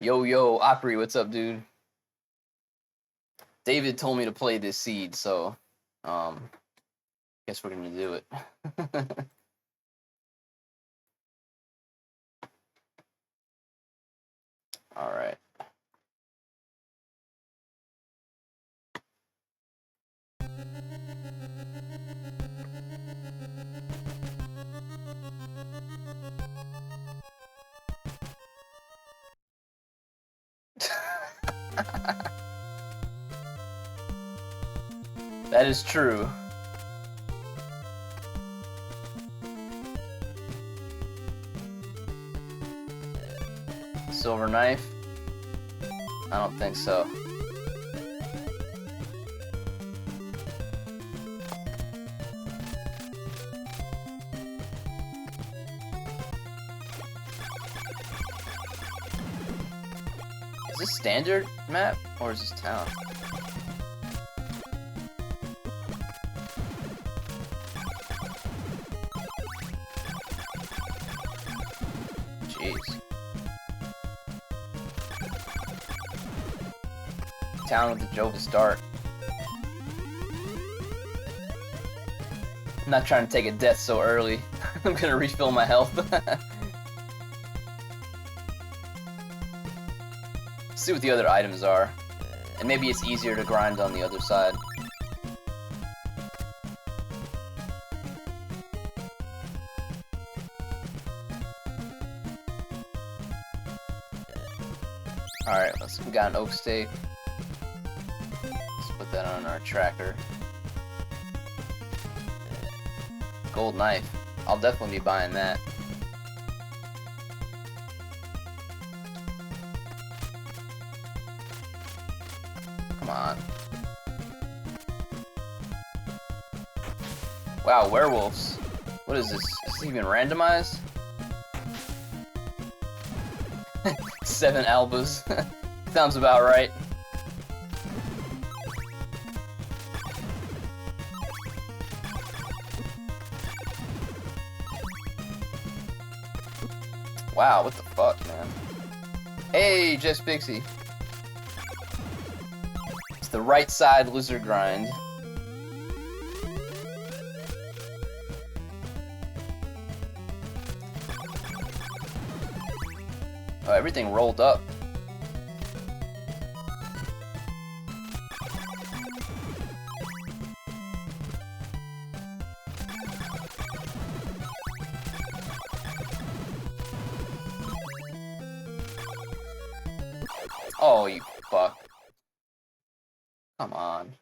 Yo, Opry, what's up, dude? David told me to play this seed, so, guess we're gonna do it. Alright. That is true. Silver knife? I don't think so. Is this standard map or is this town? Jeez. Town with the Jova start. I'm not trying to take a death so early. I'm gonna refill my health. See what the other items are. And maybe it's easier to grind on the other side. Alright, we got an oak steak. Let's put that on our tracker. Gold knife. I'll definitely be buying that. Come on. Wow, werewolves. What is this? Is this even randomized? 7 albas. Sounds about right. Wow, what the fuck, man? Hey, Jess Pixie. It's the right side lizard grind. Oh, everything rolled up. Oh, you fuck. Come on.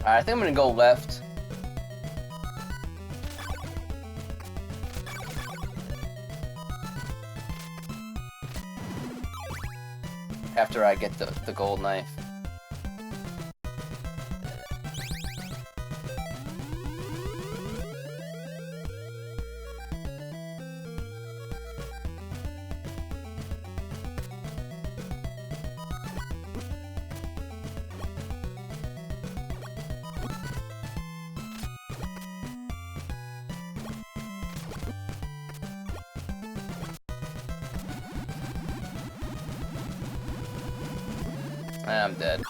Alright, I think I'm gonna go left. After I get the gold knife. I'm dead.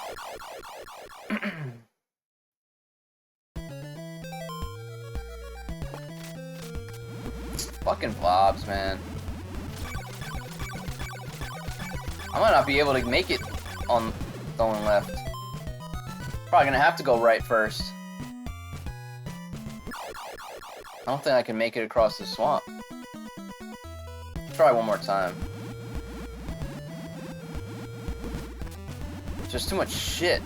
Fucking blobs, man. I might not be able to make it on going left. Probably gonna have to go right first. I don't think I can make it across the swamp. Try one more time. Just too much shit.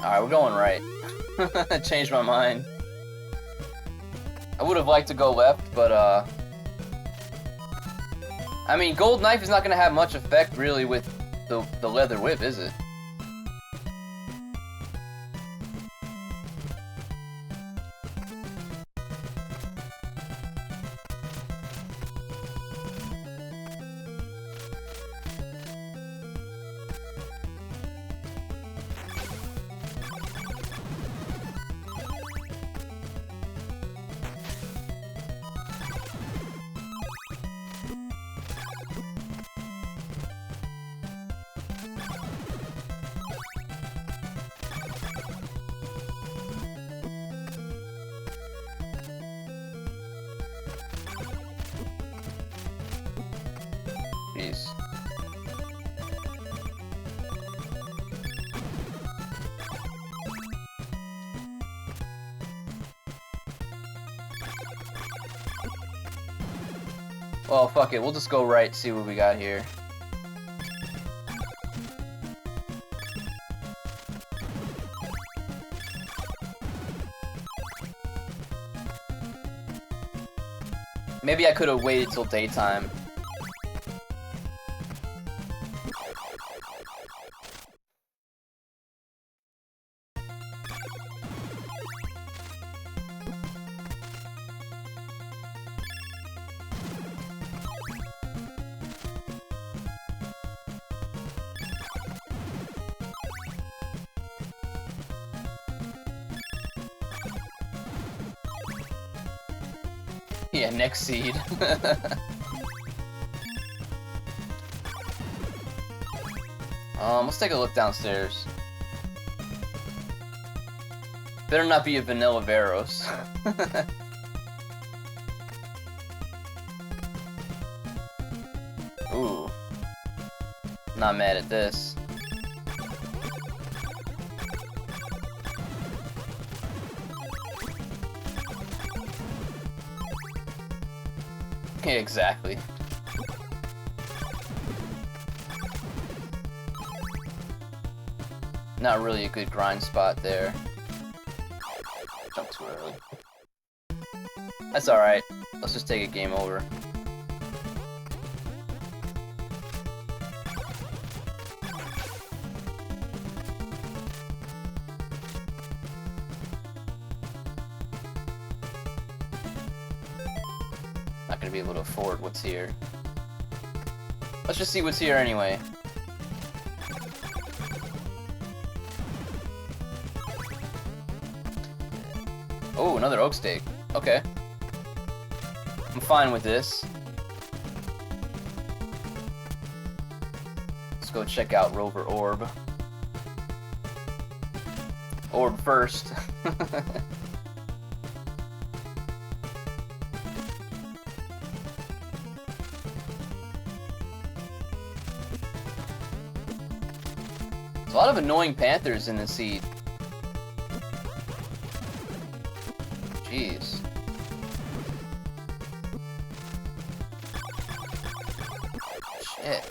Alright, we're going right. Changed my mind. I would have liked to go left, but I mean, gold knife is not gonna have much effect really with the leather whip, is it? Jeez. Well, fuck it. We'll just go right, see what we got here. Maybe I could have waited till daytime. Yeah, next seed. Let's take a look downstairs. Better not be a vanilla Varos. Ooh. Not mad at this. Yeah, exactly. Not really a good grind spot there. Jump too early. That's alright. Let's just take a game over. Not gonna be able to afford what's here. Let's just see what's here anyway. Oh, another oak steak. Okay. I'm fine with this. Let's go check out Rover Orb. Orb first. There's a lot of annoying panthers in this seed. Jeez. Shit.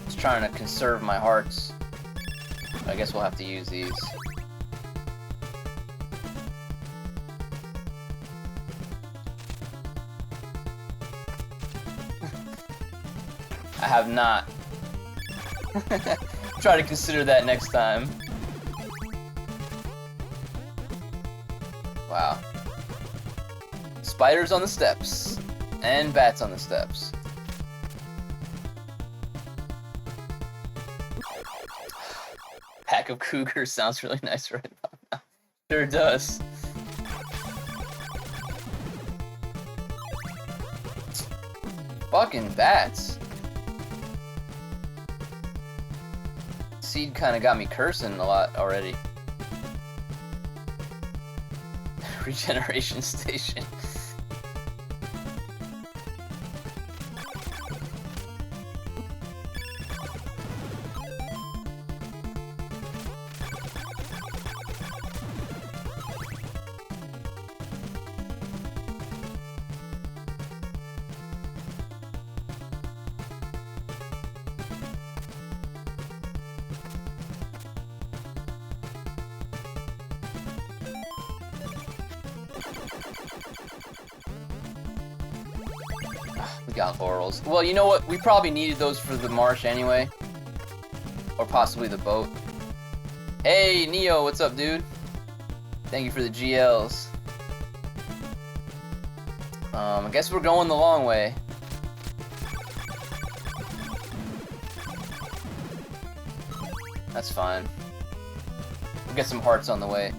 Just trying to conserve my hearts. I guess we'll have to use these. I have not. Try to consider that next time. Wow. Spiders on the steps. And bats on the steps. Pack of cougars sounds really nice right now. Sure does. Fucking bats. Seed kind of got me cursing a lot already. Regeneration station. We got laurels. Well, you know what? We probably needed those for the marsh anyway. Or possibly the boat. Hey, Neo, what's up, dude? Thank you for the GLs. I guess we're going the long way. That's fine. We'll get some hearts on the way.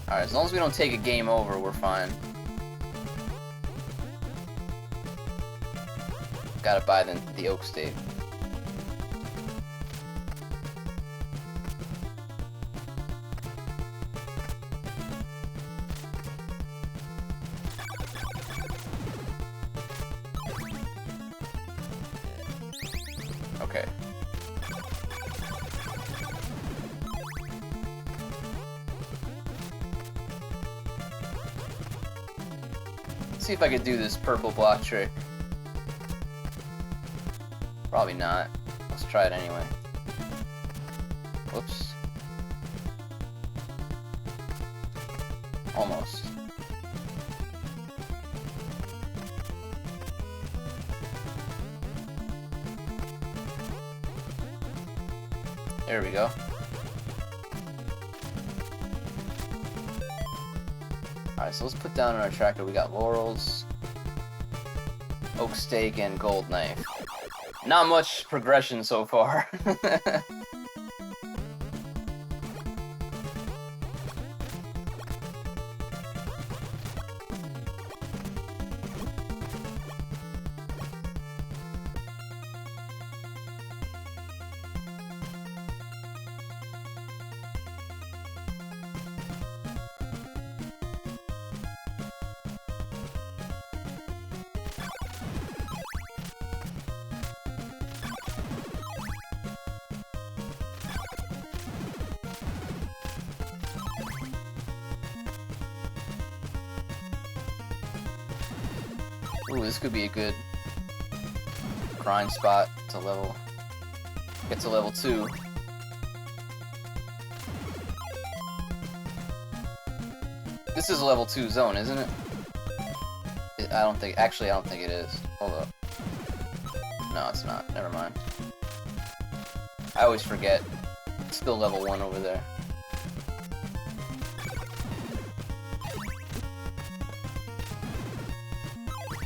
Alright, as long as we don't take a game over, we're fine. Gotta buy the oak steak. Okay. Let's see if I could do this purple block trick. Probably not. Let's try it anyway. Whoops. Almost. There we go. Alright, so let's put down on our tracker. We got laurels, oak steak, and gold knife. Not much progression so far. Ooh, this could be a good grind spot to level. Get to level 2. This is a level 2 zone, isn't it? I don't think it is. Hold up. No, it's not. Never mind. I always forget. It's still level 1 over there.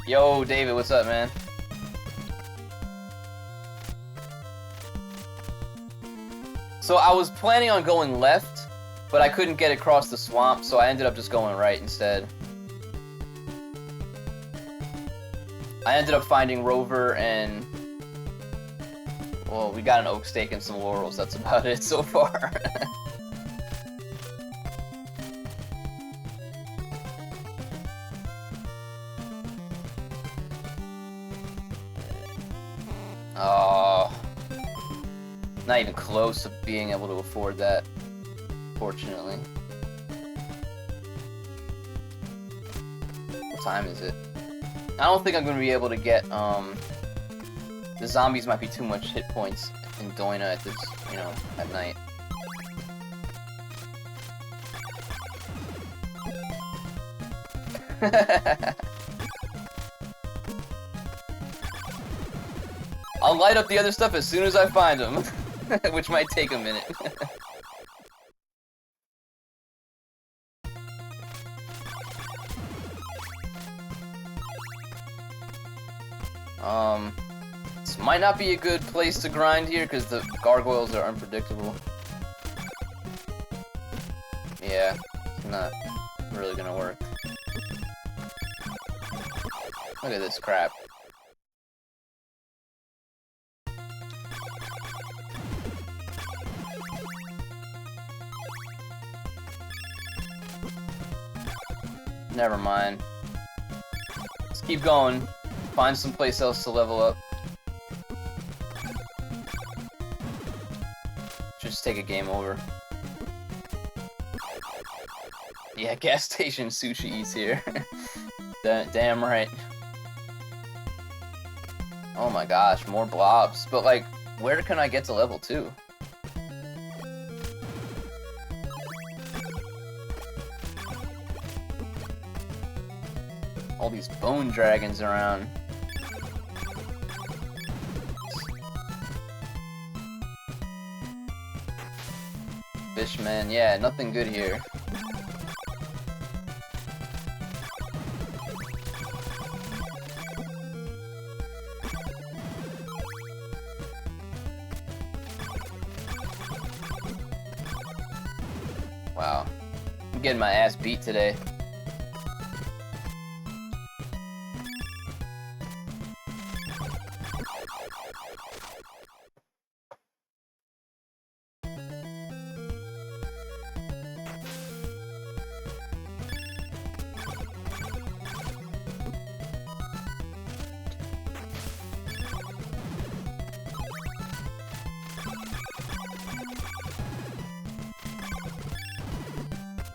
Yo, David, what's up, man? So I was planning on going left, but I couldn't get across the swamp, so I ended up just going right instead. I ended up finding Rover and... well, we got an oak steak and some laurels, that's about it so far. Oh, not even close to being able to afford that, fortunately. What time is it? I don't think I'm going to be able to get, the zombies might be too much hit points in Doina at this, you know, at night. I'll light up the other stuff as soon as I find them, which might take a minute. This might not be a good place to grind here because the gargoyles are unpredictable. Yeah, it's not really gonna work. Look at this crap. Never mind. Let's keep going. Find some place else to level up. Just take a game over. Yeah, gas station sushi eats here. Damn right. Oh my gosh, more blobs. But like, where can I get to level 2? All these bone dragons around. Fishman, yeah, nothing good here. Wow. I'm getting my ass beat today.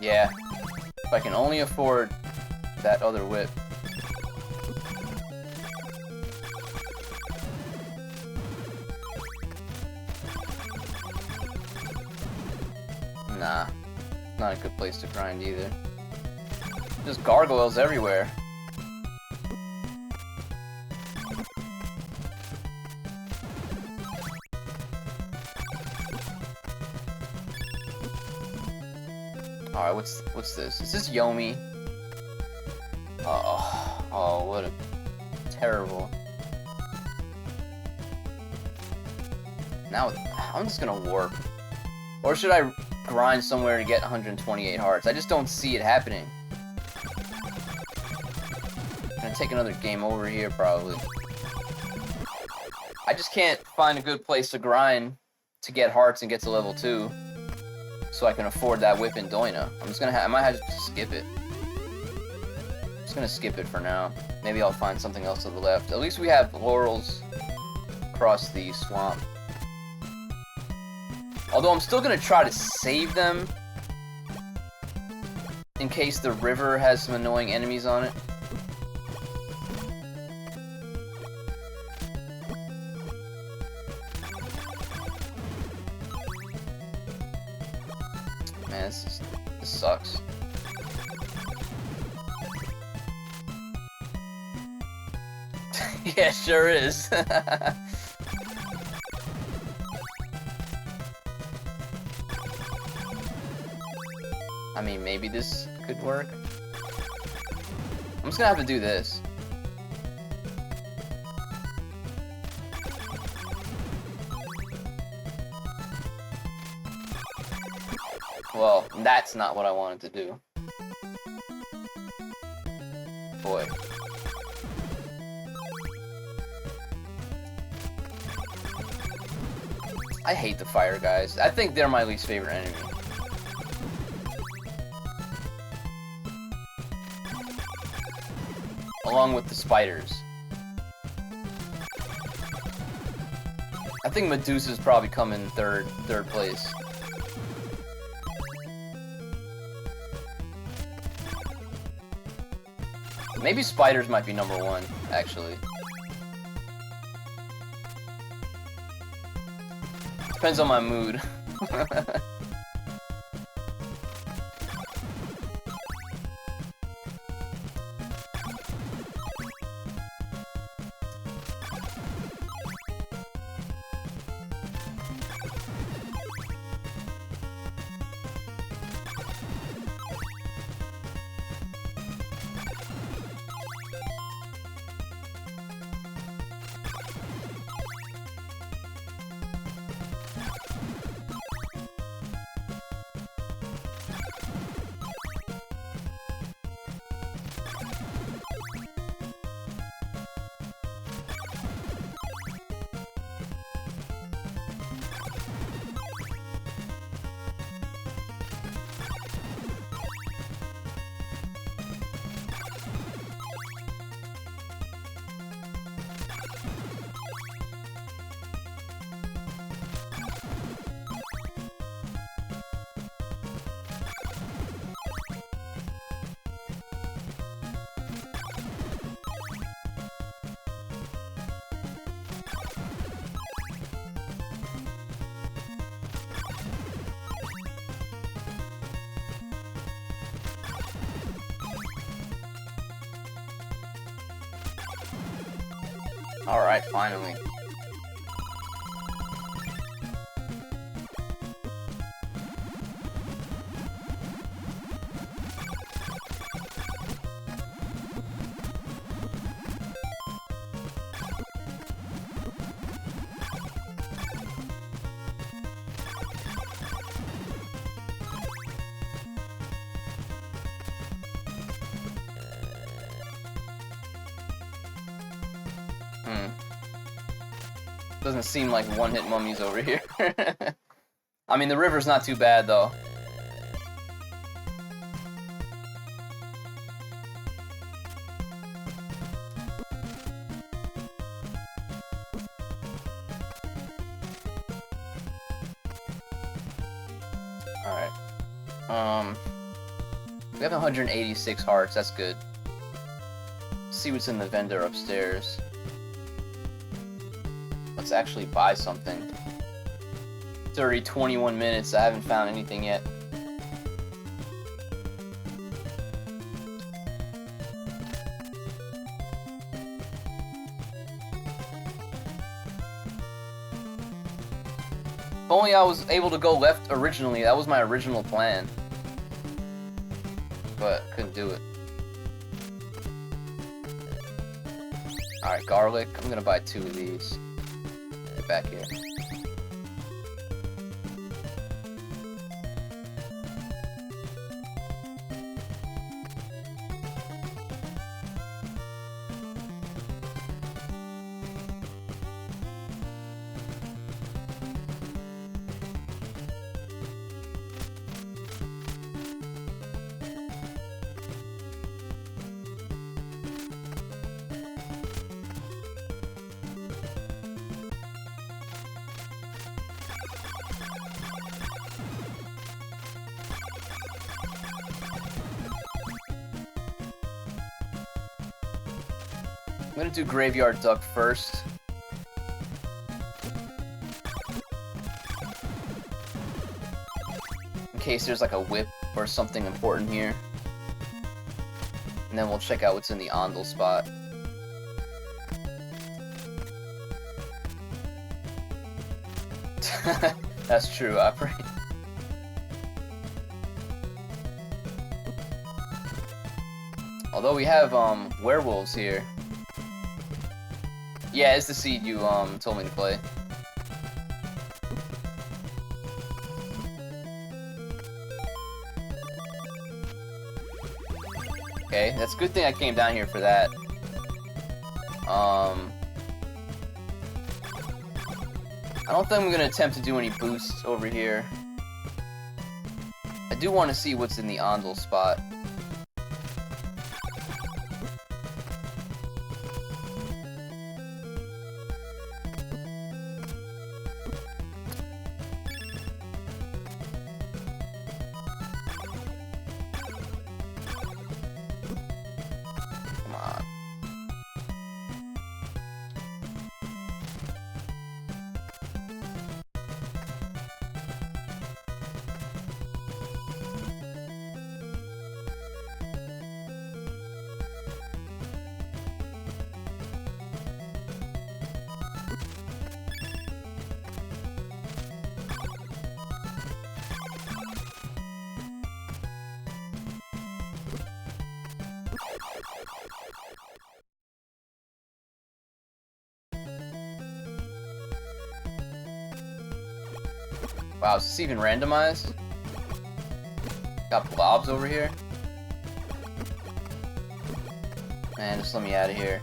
Yeah, if I can only afford that other whip. Nah, not a good place to grind either. Just gargoyles everywhere. Alright, what's this? Is this Yomi? Oh, what a terrible. Now I'm just gonna warp. Or should I grind somewhere to get 128 hearts? I just don't see it happening. I'm gonna take another game over here probably. I just can't find a good place to grind to get hearts and get to level 2. So I can afford that whip in Doina. I might have to skip it. I'm just gonna skip it for now. Maybe I'll find something else to the left. At least we have laurels across the swamp. Although I'm still gonna try to save them in case the river has some annoying enemies on it. Man, this sucks. Yeah, sure is. I mean, maybe this could work. I'm just gonna have to do this. Well, that's not what I wanted to do. Boy. I hate the fire guys. I think they're my least favorite enemy. Along with the spiders. I think Medusa's probably come in third place. Maybe spiders might be number 1, actually. Depends on my mood. Alright, finally. Doesn't seem like one-hit mummies over here. I mean, the river's not too bad, though. Alright. We have 186 hearts, that's good. Let's see what's in the vendor upstairs. Let's actually buy something. It's already 21 minutes, I haven't found anything yet. If only I was able to go left originally, that was my original plan. But couldn't do it. Alright, garlic. I'm gonna buy 2 of these. Get back here. I'm gonna do Graveyard Duck first. In case there's like a whip or something important here. And then we'll check out what's in the Ondel spot. That's true, Opry. Although we have, werewolves here. Yeah, it's the seed you, told me to play. Okay, that's a good thing I came down here for that. I don't think I'm gonna attempt to do any boosts over here. I do want to see what's in the Ondel spot. Wow, is this even randomized? Got blobs over here? Man, just let me out of here.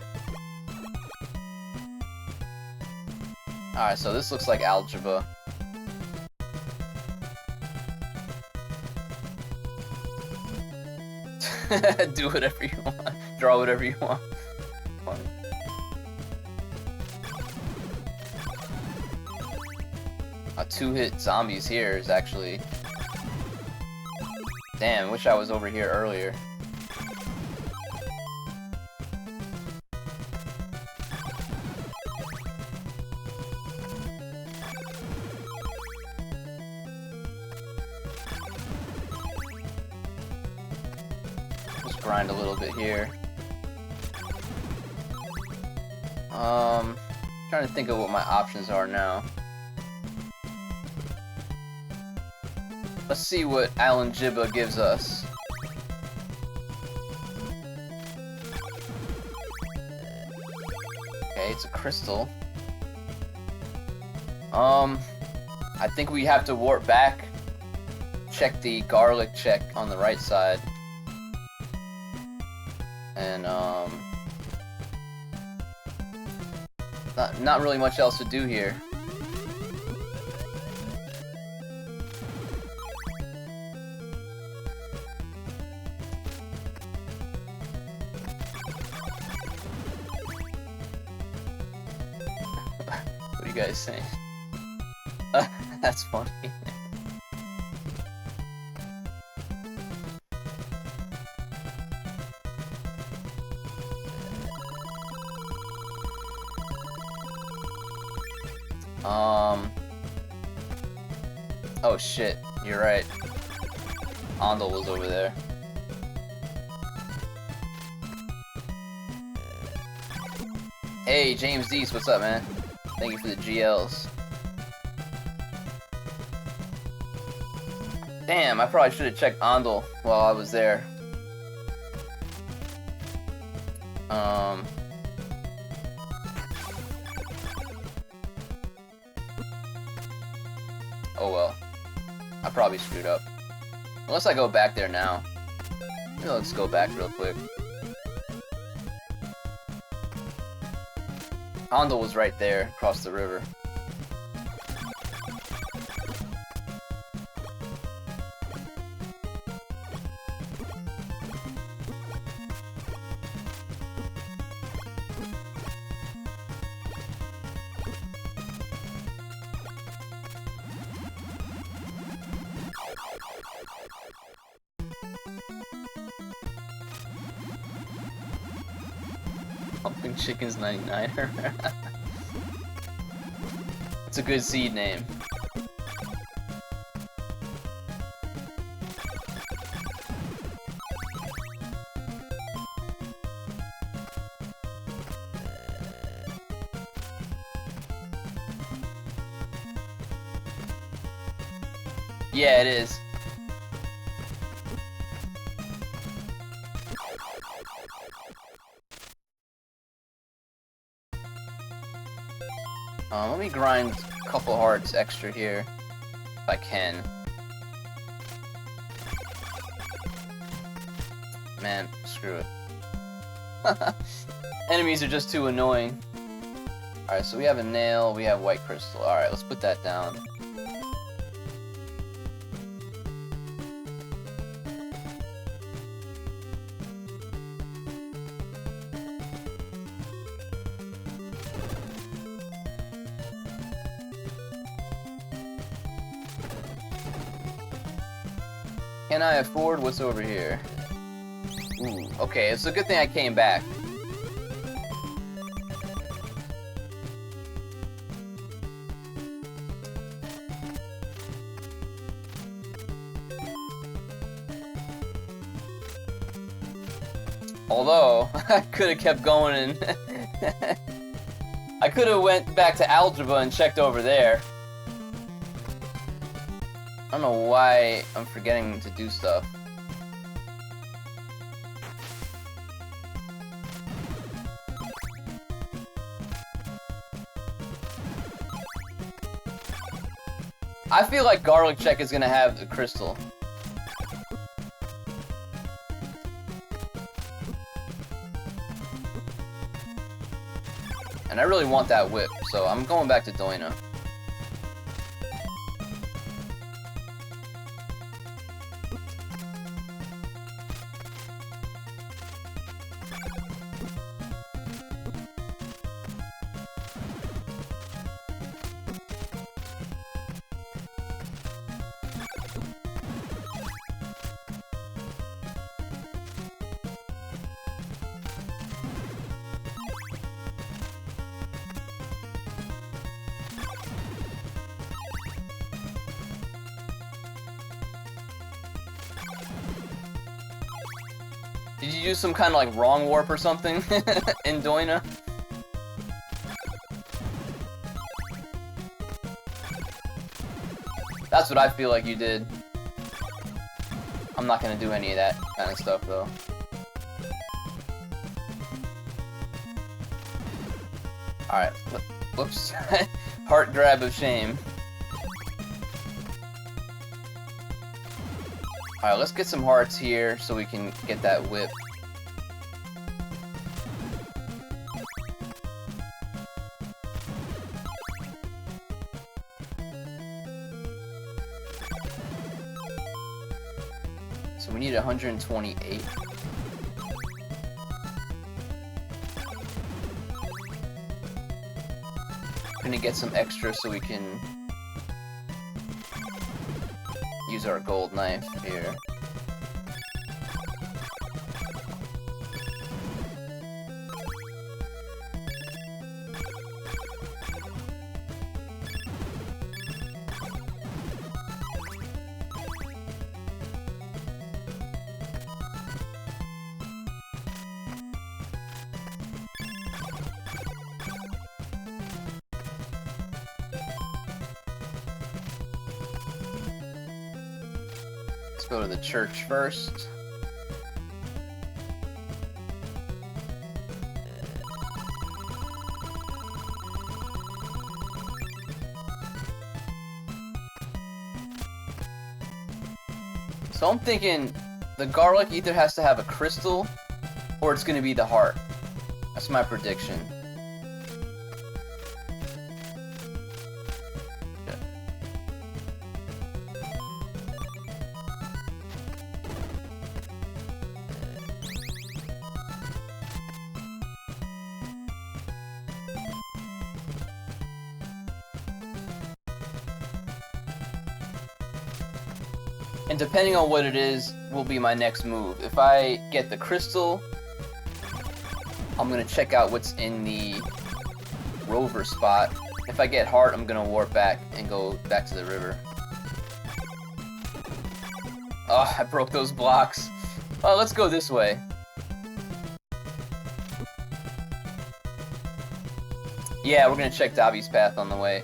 Alright, so this looks like algebra. Do whatever you want. Draw whatever you want. Funny. A 2-hit zombies here is actually... Damn, wish I was over here earlier. Just grind a little bit here. Trying to think of what my options are now. Let's see what Alan Jibba gives us. Okay, it's a crystal. I think we have to warp back. Check the garlic check on the right side. And, not really much else to do here. What are you guys saying? That's funny. Oh shit, you're right. Ondel was over there. Hey, James Deese, what's up, man? Thank you for the GLs. Damn, I probably should have checked Ondel while I was there. Oh well. I probably screwed up. Unless I go back there now. Maybe let's go back real quick. Ondel was right there, across the river. Pumping Chicken's 99er. It's a good seed name. Yeah, it is. Let me grind a couple hearts extra here, if I can. Man, screw it. Enemies are just too annoying. Alright, so we have a nail, we have white crystal. Alright, let's put that down. Can I afford what's over here? Ooh, okay, it's a good thing I came back. Although, I could have kept going and... I could have went back to algebra and checked over there. I don't know why I'm forgetting to do stuff. I feel like Garlic Check is gonna have the crystal. And I really want that whip, so I'm going back to Doina. Did you use some kind of like wrong warp or something in Doina? That's what I feel like you did. I'm not gonna do any of that kind of stuff, though. Alright, whoops. Heart grab of shame. Alright, let's get some hearts here so we can get that whip. So we need 128. Gonna get some extra so we can use our gold knife here. Let's go to the church first. So I'm thinking the garlic either has to have a crystal or it's going to be the heart. That's my prediction. And depending on what it is, will be my next move. If I get the crystal, I'm gonna check out what's in the rover spot. If I get heart, I'm gonna warp back and go back to the river. Oh, I broke those blocks. Oh, let's go this way. Yeah, we're gonna check Davi's path on the way.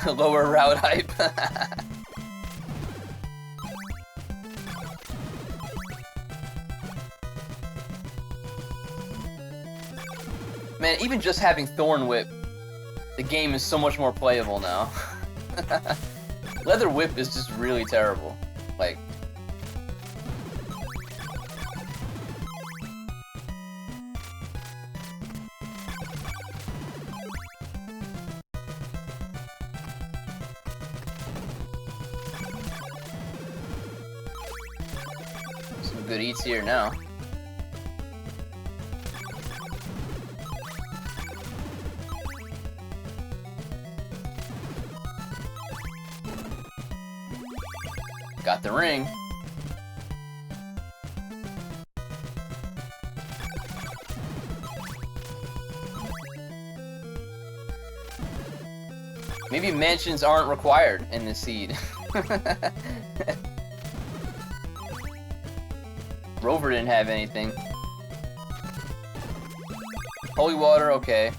Lower route hype. Man, even just having Thorn Whip, the game is so much more playable now. Leather Whip is just really terrible. Like, good eats here now. Got the ring. Maybe mansions aren't required in this seed. Rover didn't have anything. Holy water, okay.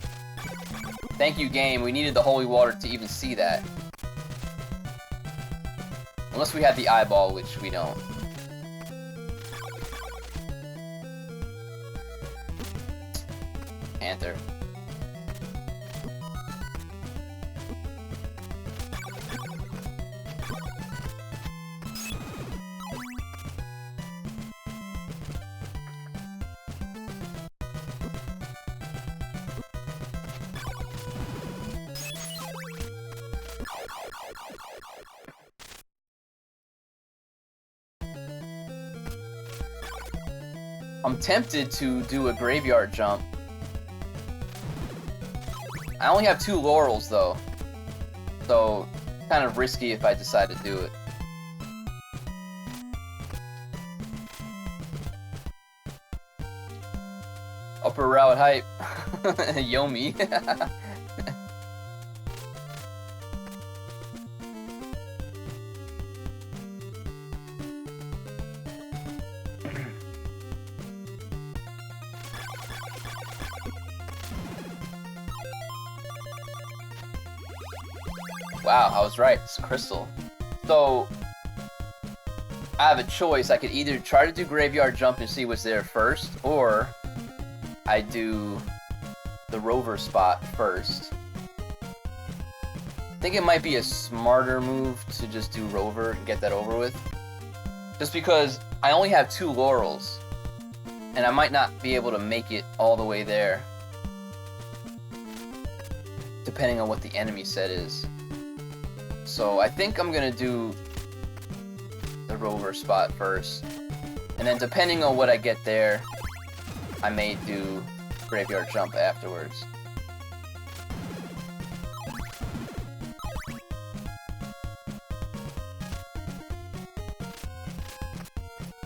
Thank you, game. We needed the holy water to even see that. Unless we had the eyeball, which we don't. Panther. I'm tempted to do a graveyard jump. I only have 2 laurels though, so kind of risky if I decide to do it. Upper route hype. Yomi. Wow, I was right. It's a crystal. So, I have a choice. I could either try to do graveyard jump and see what's there first, or I do the rover spot first. I think it might be a smarter move to just do rover and get that over with. Just because I only have 2 laurels, and I might not be able to make it all the way there, depending on what the enemy set is. So I think I'm gonna do the rover spot first, and then depending on what I get there, I may do graveyard jump afterwards.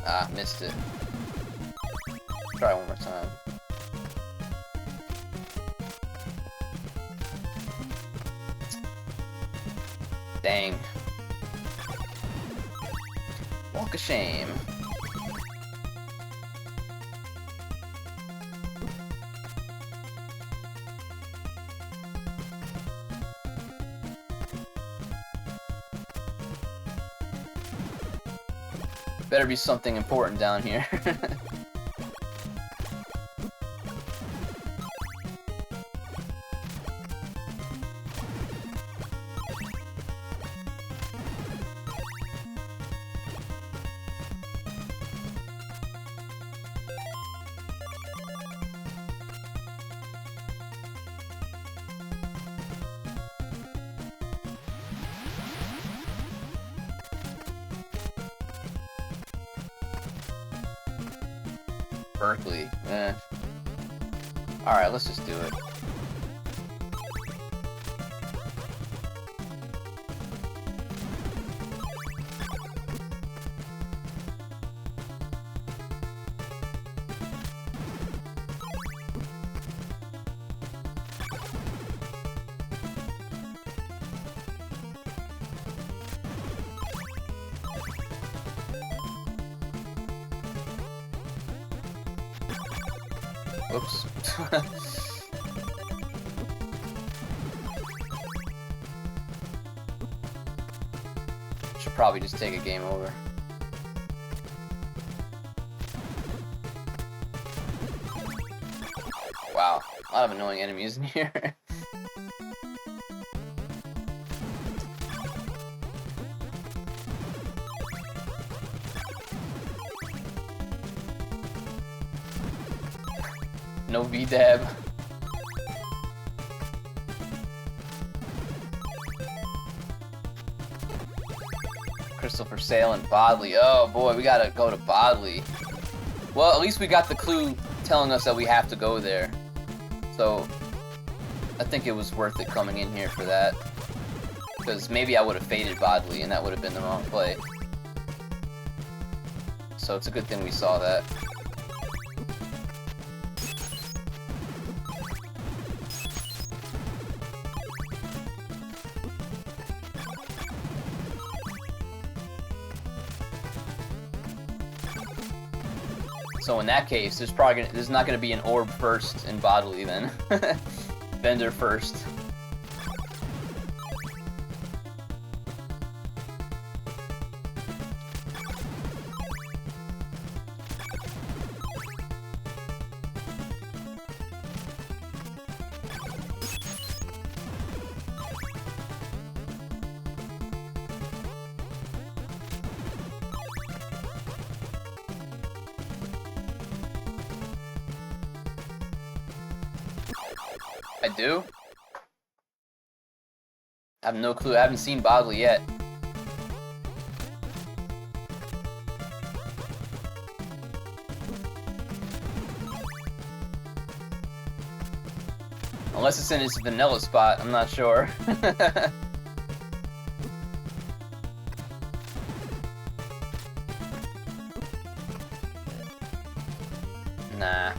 Ah, missed it. Try one more time. Dang. Walk of shame. Better be something important down here. Berkeley, eh. Alright, let's just do it. Oops. Should probably just take a game over. Wow, a lot of annoying enemies in here. No V-dab. Crystal for sale in Bodley. Oh boy, we gotta go to Bodley. Well, at least we got the clue telling us that we have to go there. So, I think it was worth it coming in here for that. Because maybe I would have faded Bodley and that would have been the wrong play. So it's a good thing we saw that. So in that case, there's not gonna be an orb first in Bodley then. Vendor first. I do? I have no clue. I haven't seen Bodley yet. Unless it's in its vanilla spot, I'm not sure. Nah.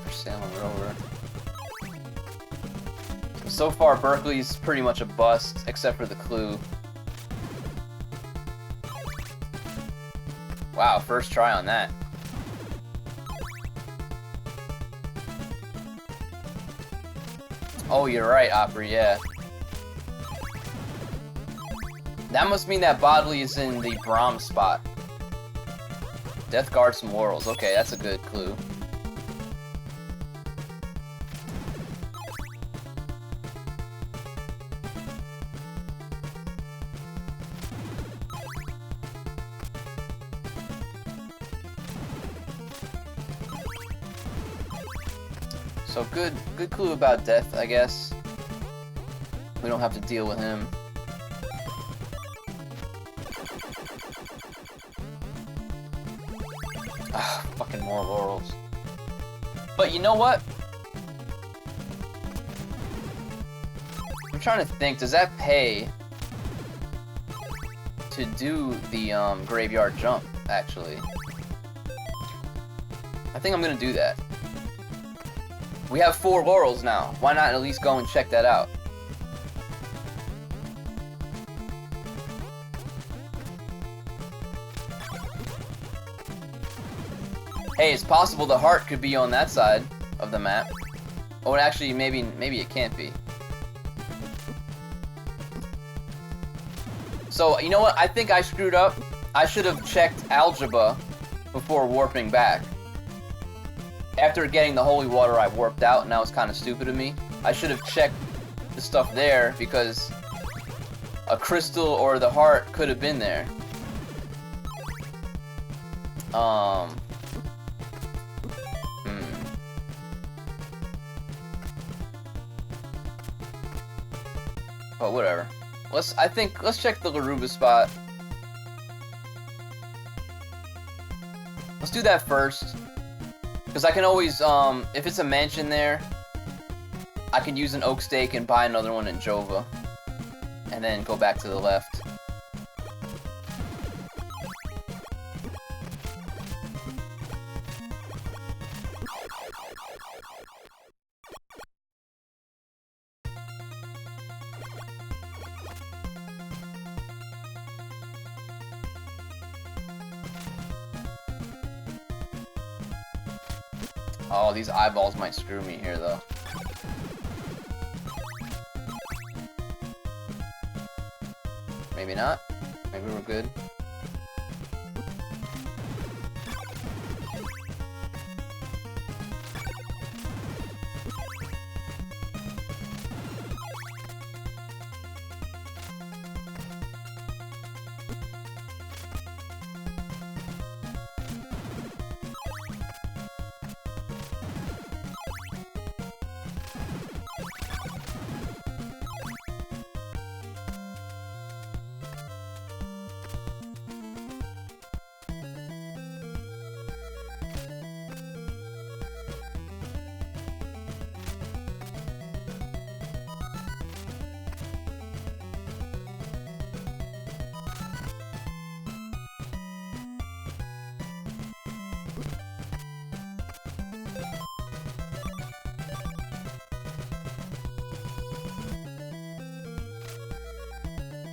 For sale on Rover. So far, Berkeley's pretty much a bust, except for the clue. Wow, first try on that. Oh, you're right, Opry, yeah. That must mean that Bodley is in the Braum spot. Death guards some laurels. Okay, that's a good clue. So good clue about Death, I guess. We don't have to deal with him. Ah, fucking more laurels. But you know what? I'm trying to think, does that pay to do the graveyard jump, actually? I think I'm gonna do that. We have 4 laurels now. Why not at least go and check that out? Hey, it's possible the heart could be on that side of the map. Oh, actually, maybe it can't be. So, you know what? I think I screwed up. I should have checked algebra before warping back. After getting the holy water, I warped out, and that was kind of stupid of me. I should have checked the stuff there, because a crystal or the heart could have been there. But whatever. Let's check the Laruba spot. Let's do that first. Because I can always, if it's a mansion there, I can use an oak stake and buy another one in Jova. And then go back to the left. Oh, these eyeballs might screw me here, though. Maybe not. Maybe we're good.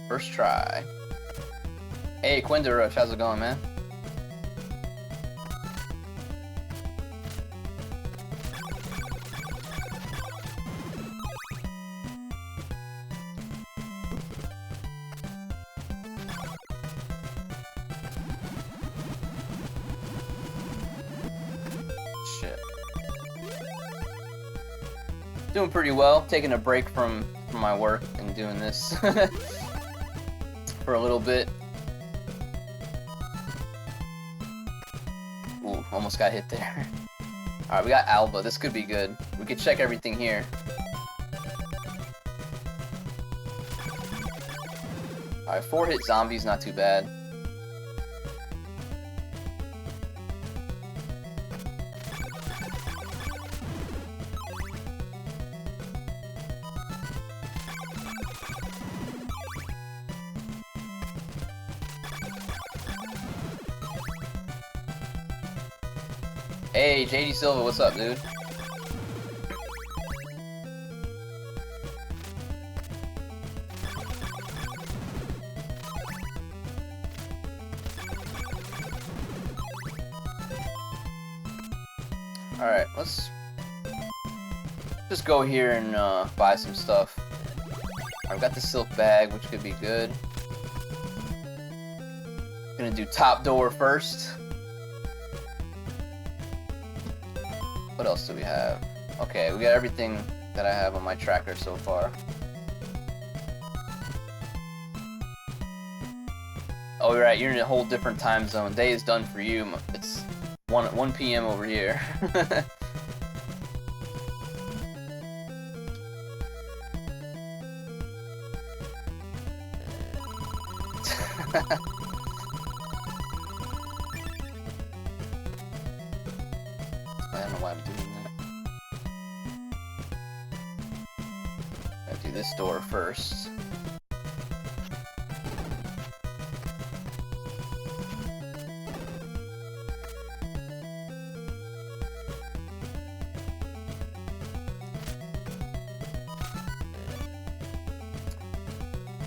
First try. Hey, Quinderush, how's it going, man? Shit. Doing pretty well. Taking a break from my work and doing this. For a little bit. Ooh, almost got hit there. Alright, we got Alba. This could be good. We could check everything here. Alright, 4-hit zombies, not too bad. Hey, JD Silva, what's up, dude? Alright, let's just go here and buy some stuff. I've got the silk bag, which could be good. Gonna do top door first. What else do we have? Okay, we got everything that I have on my tracker so far. Oh, right, you're in a whole different time zone. Day is done for you. It's 1 p.m. over here. I don't know why I'm doing that. Gotta do this door first.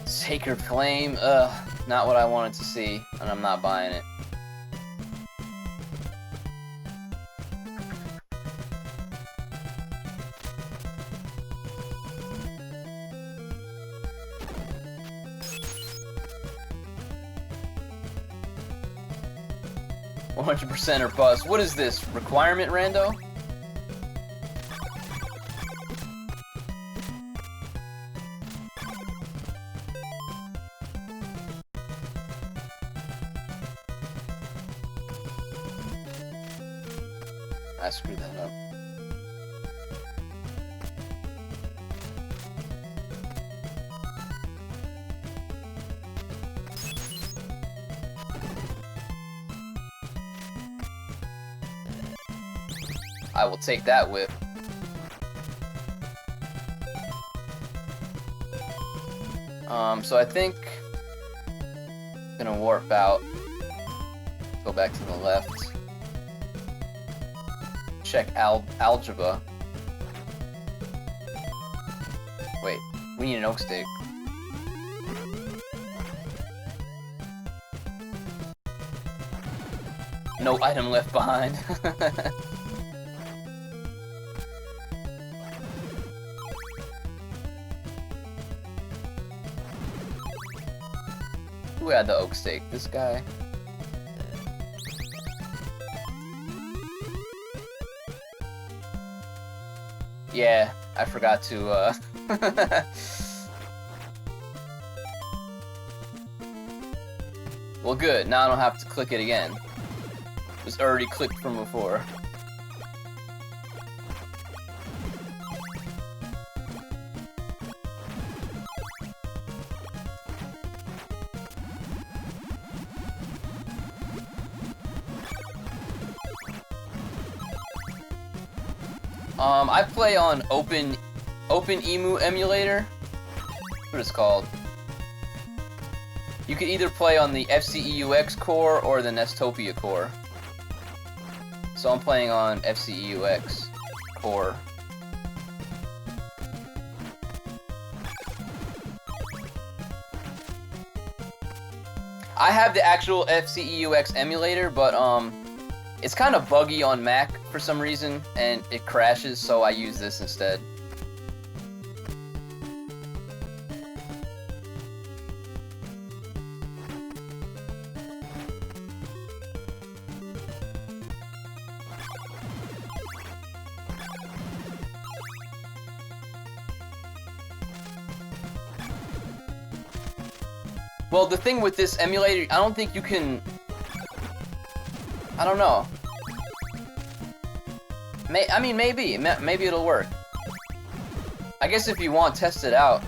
Sacred Flame, not what I wanted to see, and I'm not buying it. %100% or bust. What is this? Requirement rando? I screwed that up. I will take that whip. So I think I'm gonna warp out. Go back to the left. Check algebra. Wait, we need an oak stake. No item left behind. Who had the oak stake? This guy? Yeah, I forgot to, Well, good. Now I don't have to click it again. It was already clicked from before. I play on Open Emu emulator. That's what it's called. You can either play on the FCEUX core or the Nestopia core. So I'm playing on FCEUX core. I have the actual FCEUX emulator, but it's kind of buggy on Mac for some reason, and it crashes, so I use this instead. Well, the thing with this emulator, I don't think you can... I don't know. I mean, maybe. Maybe it'll work. I guess if you want, test it out.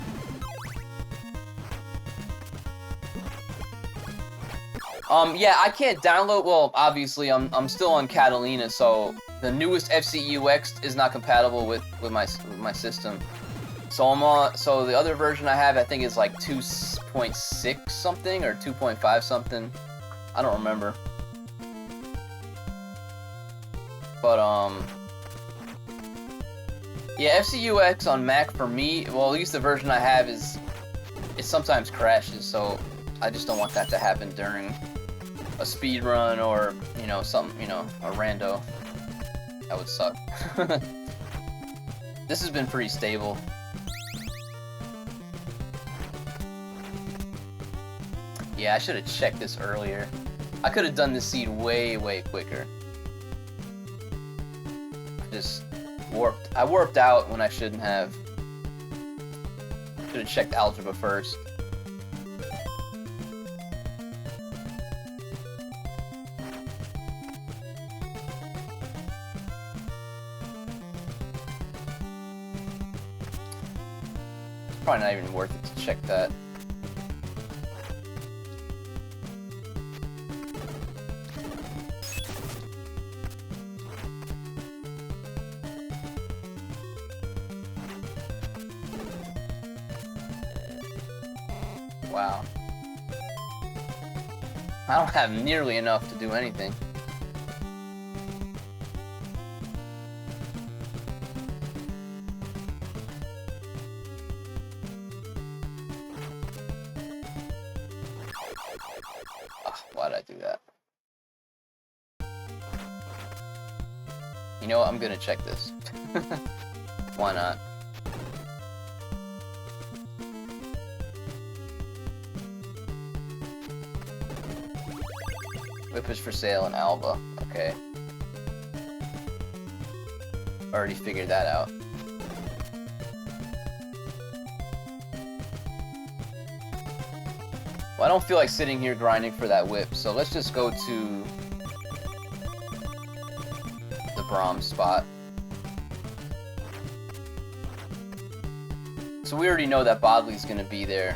Yeah, I can't download... Well, obviously, I'm still on Catalina, so the newest FCEUX is not compatible with my system. So so the other version I have, I think, is like 2.6 something or 2.5 something. I don't remember. But yeah, FCEUX on Mac for me, well, at least the version I have it sometimes crashes, so I just don't want that to happen during a speed run or, something, a rando. That would suck. This has been pretty stable. Yeah, I should have checked this earlier. I could have done this seed way, way quicker. Just warped. I warped out when I shouldn't have. Should have checked algebra first. It's probably not even worth it to check that. Wow. I don't have nearly enough to do anything. Why'd I do that? You know what? I'm gonna check this. Why not? Whip is for sale in Alba. Okay. Already figured that out. Well, I don't feel like sitting here grinding for that whip, so let's just go to the Brahms spot. So we already know that Bodley's gonna be there.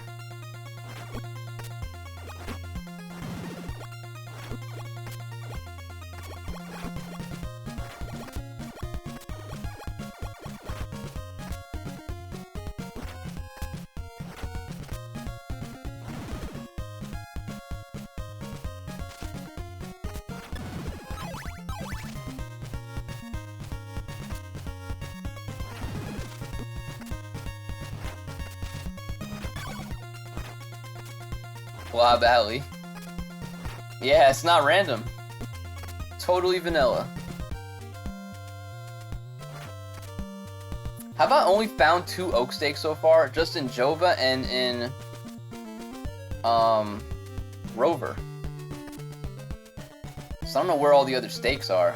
Wow, Valley. Yeah, it's not random. Totally vanilla. Have I only found 2 oak stakes so far? Just in Jova and in Rover. So I don't know where all the other stakes are.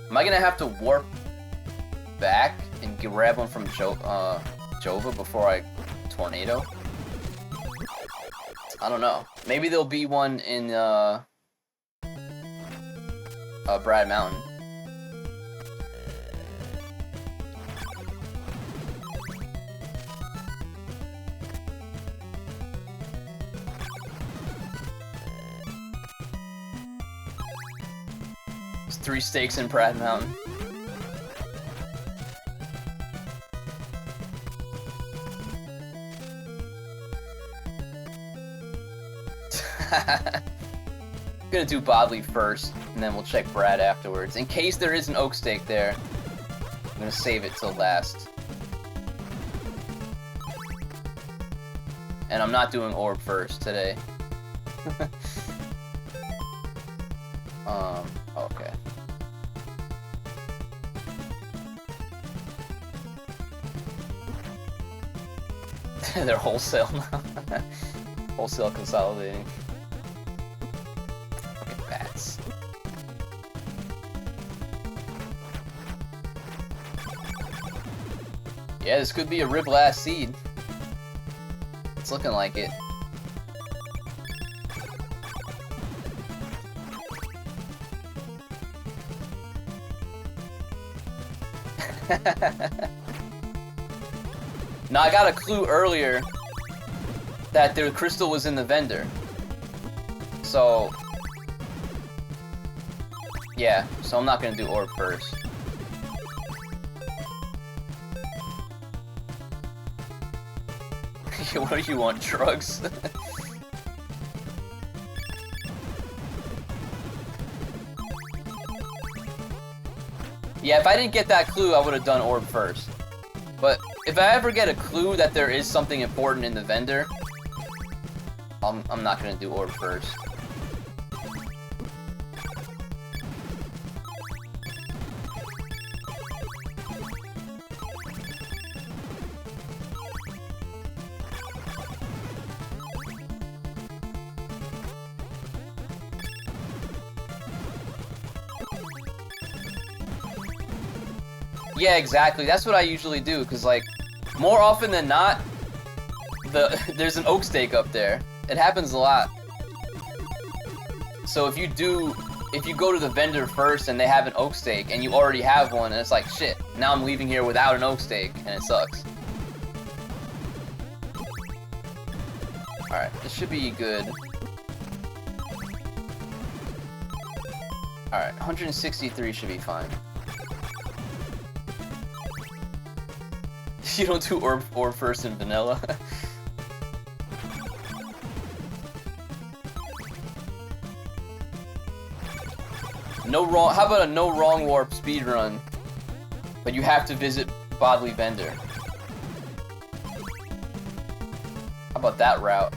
Am I gonna have to warp back and grab one from Jova before I tornado? I don't know. Maybe there'll be one in Brad Mountain. There's 3 stakes in Brad Mountain. I'm gonna do Bodley first, and then we'll check Brad afterwards. In case there is an oak stake there, I'm gonna save it till last. And I'm not doing orb first today. Okay. They're wholesale now. Wholesale consolidating. Yeah, this could be a rib last seed. It's looking like it. Now, I got a clue earlier that their crystal was in the vendor. So, yeah, so I'm not gonna do orb first. What do you want, drugs? Yeah, if I didn't get that clue, I would have done orb first. But if I ever get a clue that there is something important in the vendor, I'm not gonna do orb first. Yeah, exactly. That's what I usually do, because, like, more often than not, there's an oak steak up there. It happens a lot. So if you go to the vendor first and they have an oak steak, and you already have one, and it's like, shit, now I'm leaving here without an oak steak, and it sucks. Alright, this should be good. Alright, 163 should be fine. You don't do orb first in vanilla. No wrong. How about a no wrong warp speedrun? But you have to visit Bodily Vendor. How about that route?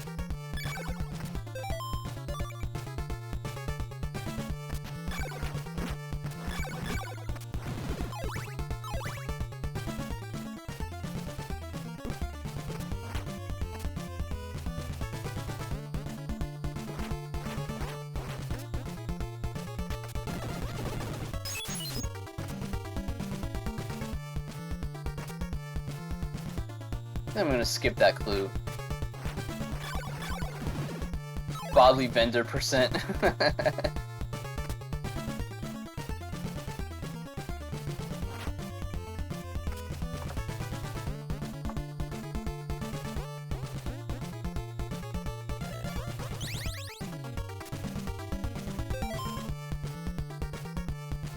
I'm gonna skip that clue. Bodily Vendor percent.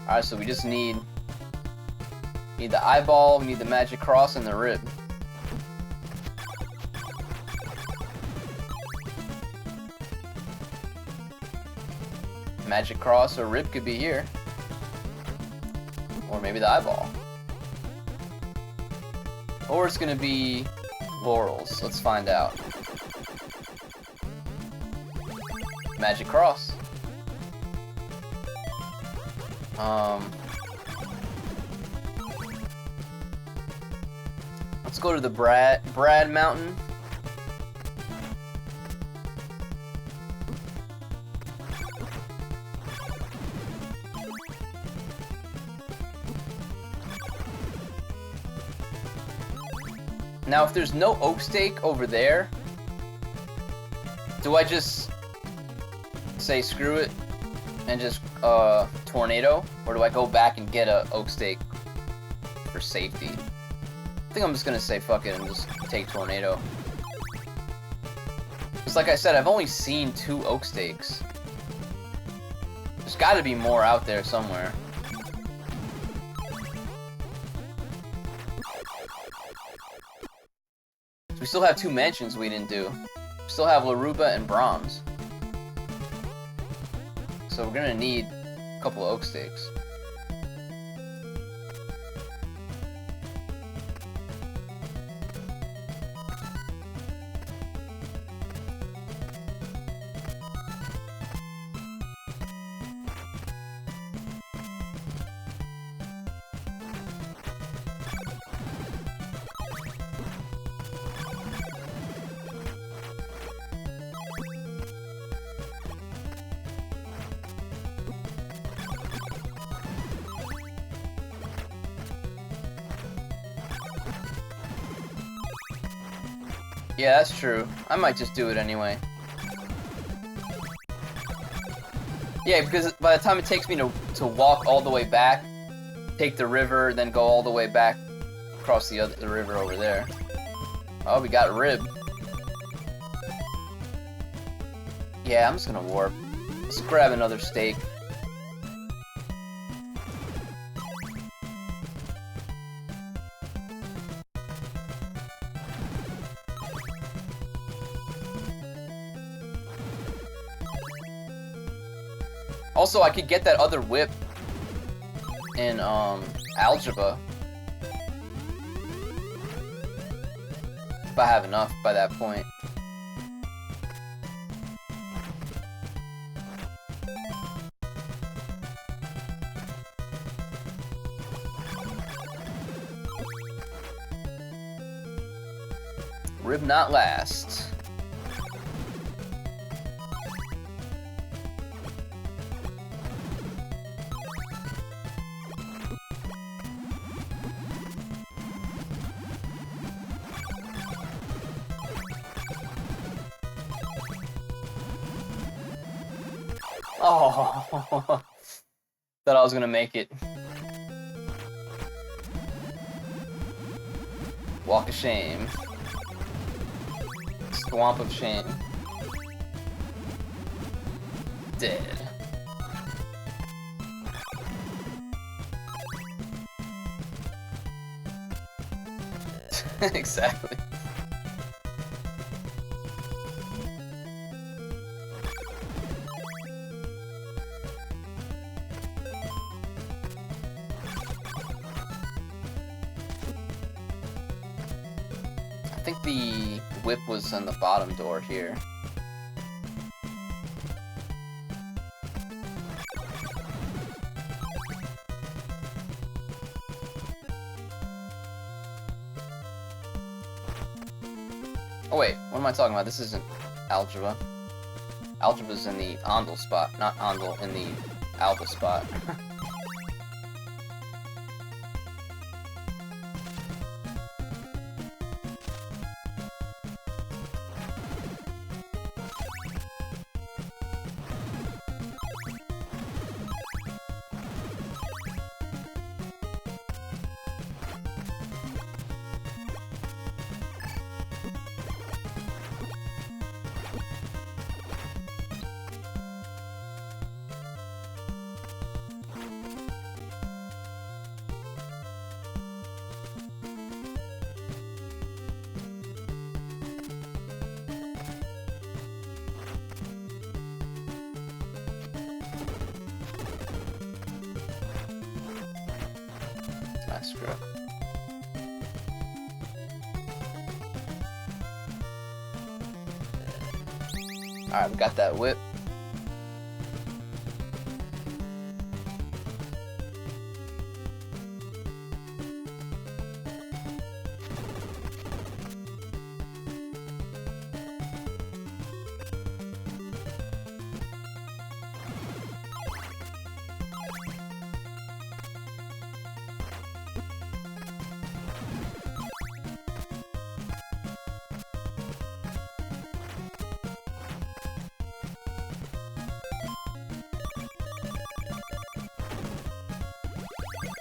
Alright, so we just need the eyeball, we need the magic cross, and the rib. Magic cross or rib could be here. Or maybe the eyeball. Or it's gonna be laurels. Let's find out. Magic cross. Let's go to the Brad Mountain. Now, if there's no oak steak over there, do I just say screw it and just tornado, or do I go back and get a oak steak for safety? I think I'm just gonna say fuck it and just take tornado. Because like I said, I've only seen 2 oak steaks. There's got to be more out there somewhere. We still have 2 mansions we didn't do. We still have Laruba and Brahms. So we're gonna need a couple of oak steaks. Yeah, that's true. I might just do it anyway. Yeah, because by the time it takes me to walk all the way back, take the river, then go all the way back across the river over there. Oh, we got rib. Yeah, I'm just gonna warp. Let's grab another steak. Also, I could get that other whip in, Algebra. If I have enough by that point. Rib not last. Oh, thought I was gonna make it. Walk of shame. Swamp of shame. Dead. Exactly. I think the whip was on the bottom door here. Oh wait, what am I talking about? This isn't algebra. Algebra's in the Ondel spot, not Ondel in the Alba spot. Screw up. Alright, we got that whip.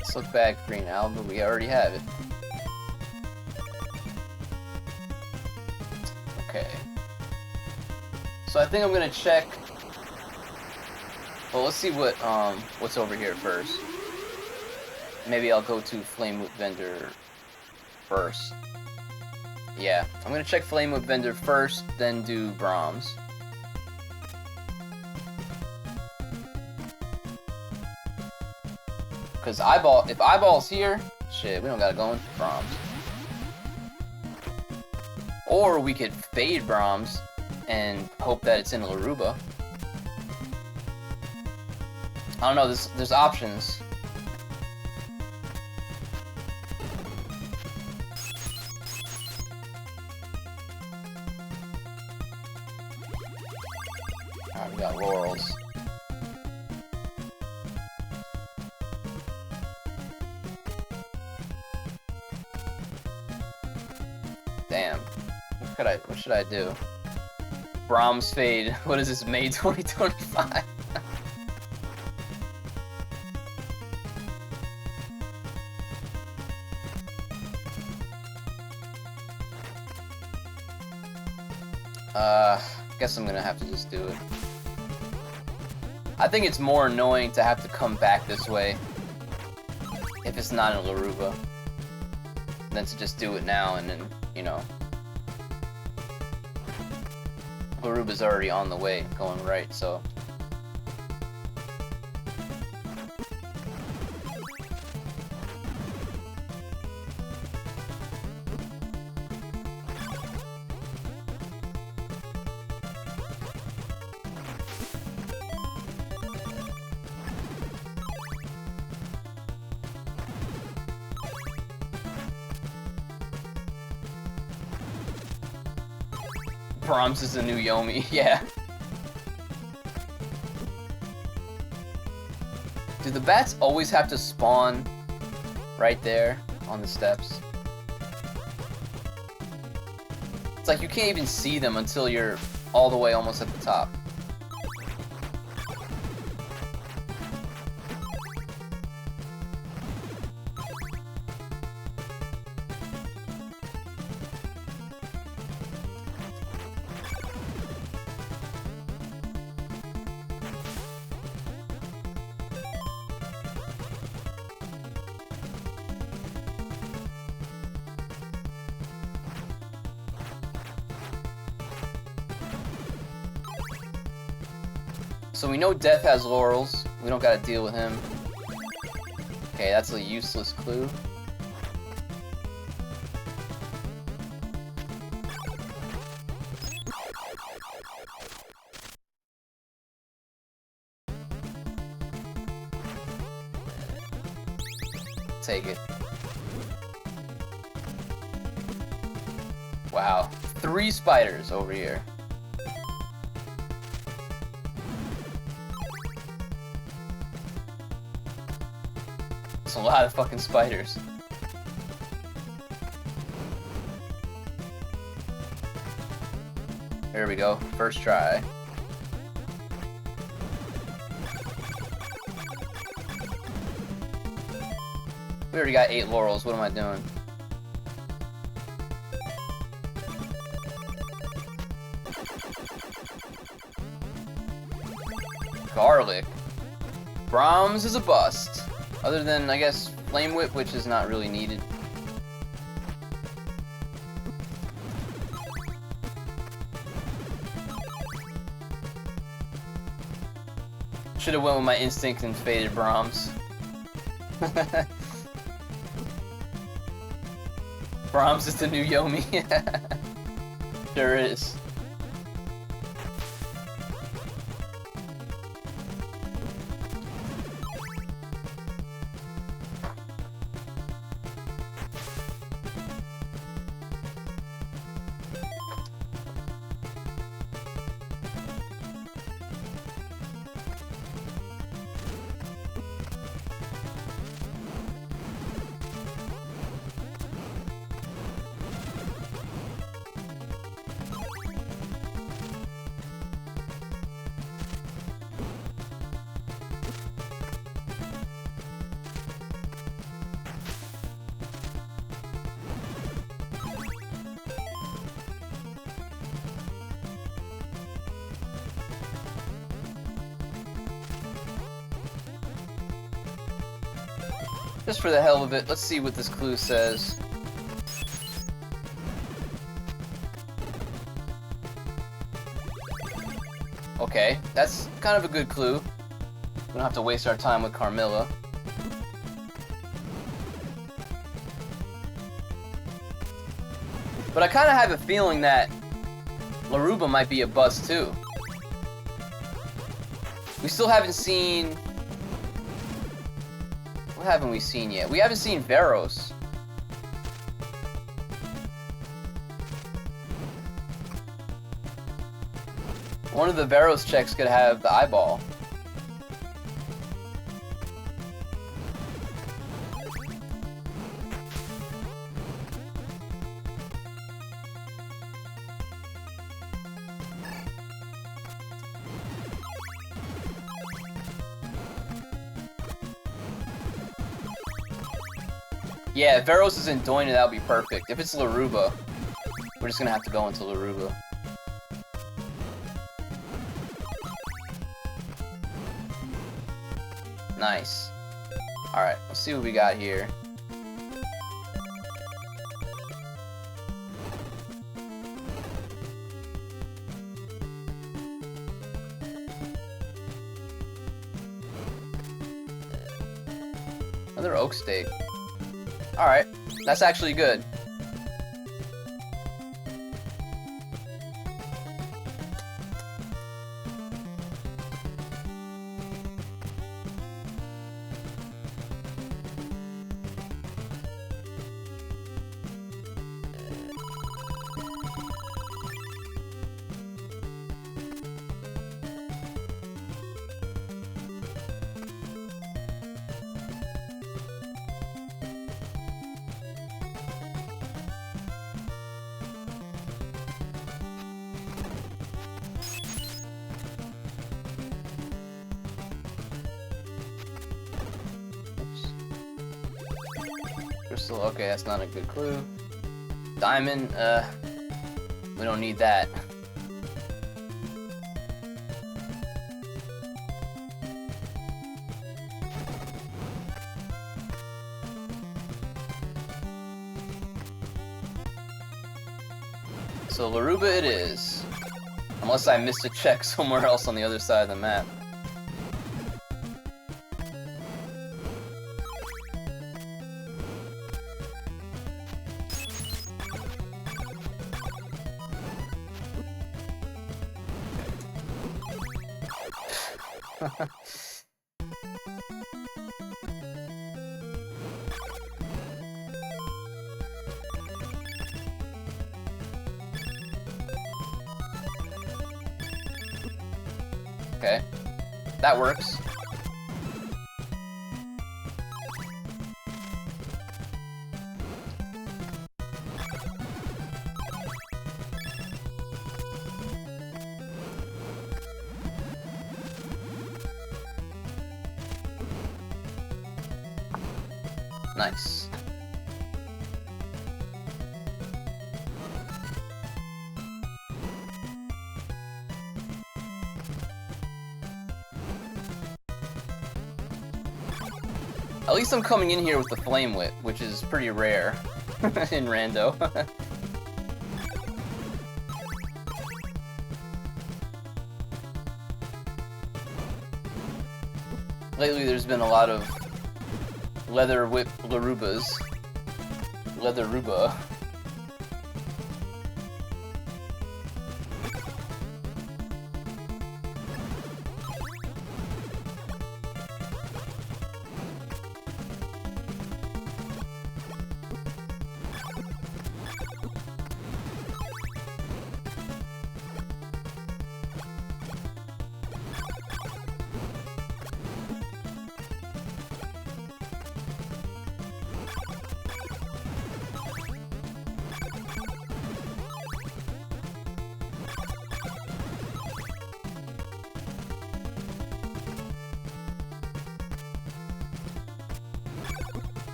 Let's look back, green alba, we already have it. Okay. So I think I'm gonna check. Well, let's see what's over here first. Maybe I'll go to Flame Whip Vendor first. Yeah, I'm gonna check Flame Whip Vendor first, then do Brahms. Because if Eyeball's here, shit, we don't gotta go into Brahms. Or we could fade Brahms and hope that it's in Laruba. I don't know, there's options. Alright, we got Laurels. Damn. What should I do? Brahms fade. What is this, May 2025? Guess I'm gonna have to just do it. I think it's more annoying to have to come back this way if it's not in Laruba than to just do it now and then, you know. Laruba's already on the way, going right, so. Brahms is the new Yomi, yeah. Do the bats always have to spawn right there on the steps? It's like you can't even see them until you're all the way almost at the top. So we know Death has laurels. We don't gotta deal with him. Okay, that's a useless clue. Take it. Wow. 3 spiders over here. It's a lot of fucking spiders. There we go. First try. We already got 8 laurels. What am I doing? Garlic. Brahms is a bust. Other than, I guess, Flame Whip, which is not really needed. Should have went with my instinct and faded Brahms. Brahms is the new Yomi. Sure is. Just for the hell of it, let's see what this clue says. Okay, that's kind of a good clue. We don't have to waste our time with Carmilla. But I kind of have a feeling that Laruba might be a bust too. We still haven't seen... What haven't we seen yet? We haven't seen Veros. One of the Veros checks could have the eyeball. Yeah, if Veros is in Doina, that would be perfect. If it's Laruba, we're just gonna have to go into Laruba. Nice. Alright, let's see what we got here. Another oak steak. Alright, that's actually good. Crystal, okay, that's not a good clue. Diamond, we don't need that. So Laruba it is. Unless I missed a check somewhere else on the other side of the map. Okay. That works. Nice. At least I'm coming in here with the Flame Whip, which is pretty rare in Rando. Lately there's been a lot of Leather Whip Larubas. Leatheruba.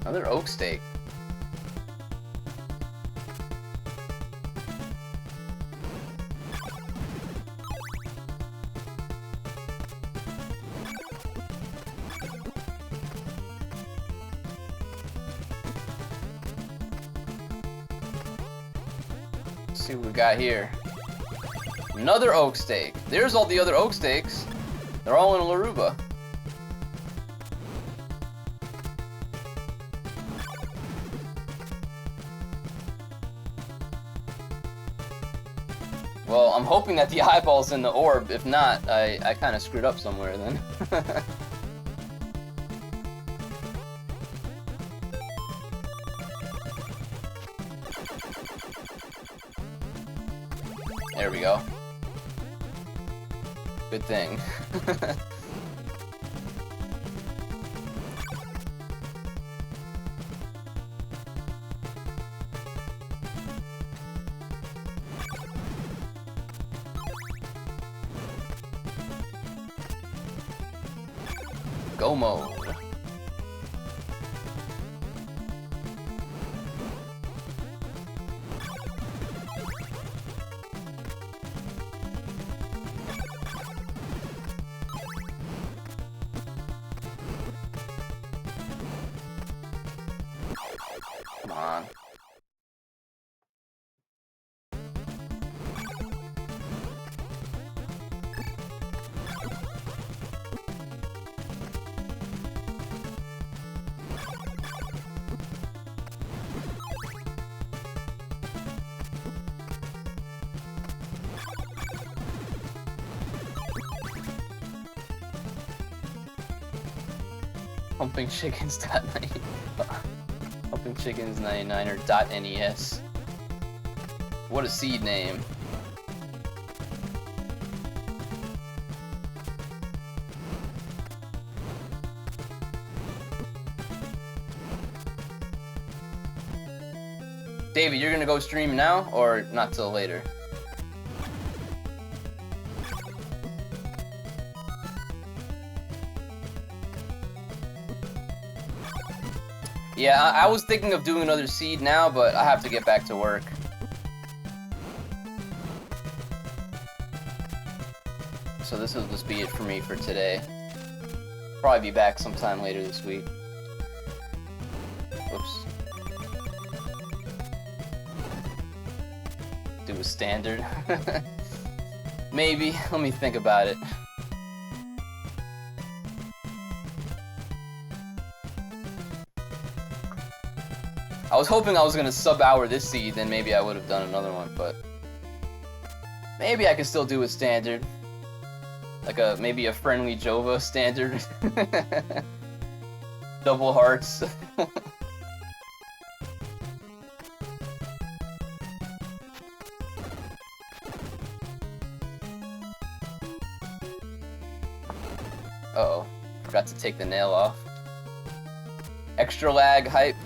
Another oak steak. Let's see what we got here. Another oak steak. There's all the other oak steaks. They're all in Laruba. Well, I'm hoping that the eyeball's in the orb. If not, I kind of screwed up somewhere then. There we go. Good thing. Go mode. Come on. Pumping Chickens Pumping Chickens 99 or .nes. What a seed name. David, you're gonna go stream now or not till later? Yeah, I was thinking of doing another seed now, but I have to get back to work. So this will just be it for me for today. Probably be back sometime later this week. Whoops. standard. Maybe. Let me think about it. I was hoping I was gonna sub-hour this seed, then maybe I would have done another one, but maybe I can still do a standard. Like maybe a friendly Jova standard. Double hearts. Uh-oh. Forgot to take the nail off. Extra lag hype.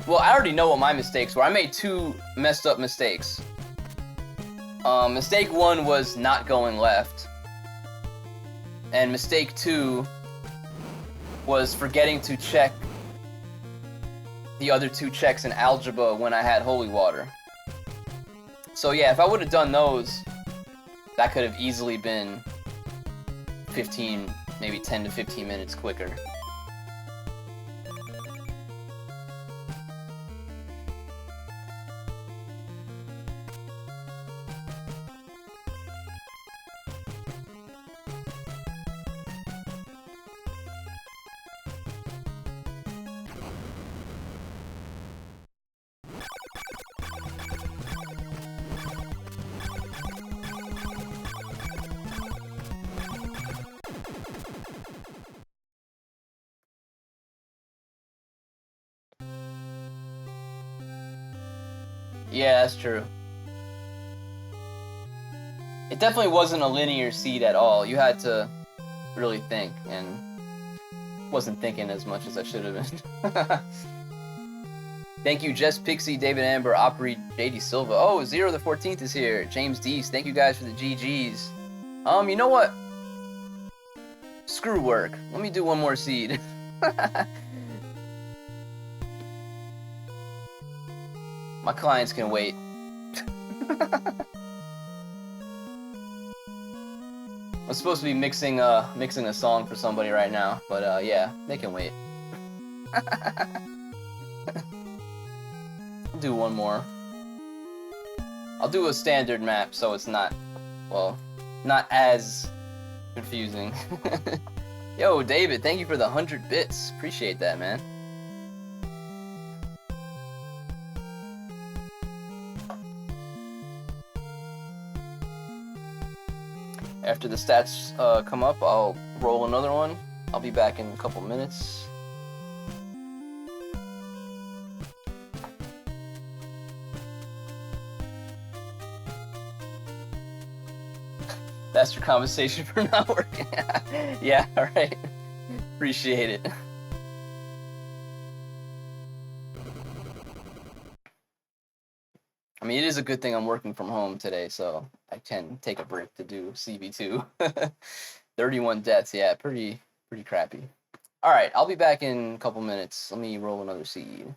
Well, I already know what my mistakes were. I made two messed up mistakes. Mistake 1 was not going left. And mistake 2 was forgetting to check the other 2 checks in algebra when I had holy water. So yeah, if I would have done those, that could have easily been 15, maybe 10 to 15 minutes quicker. Yeah, that's true. It definitely wasn't a linear seed at all. You had to really think, and wasn't thinking as much as I should have been. Thank you, Jess Pixie, David Amber, Opry, JD Silva. Oh, Zero the 14th is here. James Deese, thank you guys for the GGs. You know what? Screw work. Let me do one more seed. My clients can wait. I'm supposed to be mixing a song for somebody right now, but yeah, they can wait. I'll do one more. I'll do a standard map so it's not, well, not as confusing. Yo, David, thank you for the 100 bits. Appreciate that, man. After the stats come up, I'll roll another one. I'll be back in a couple minutes. That's your compensation for not working. Yeah, alright. Appreciate it. I mean, it is a good thing I'm working from home today, so I can take a break to do CB2. 31 deaths, yeah, pretty crappy. Alright, I'll be back in a couple minutes. Let me roll another seed.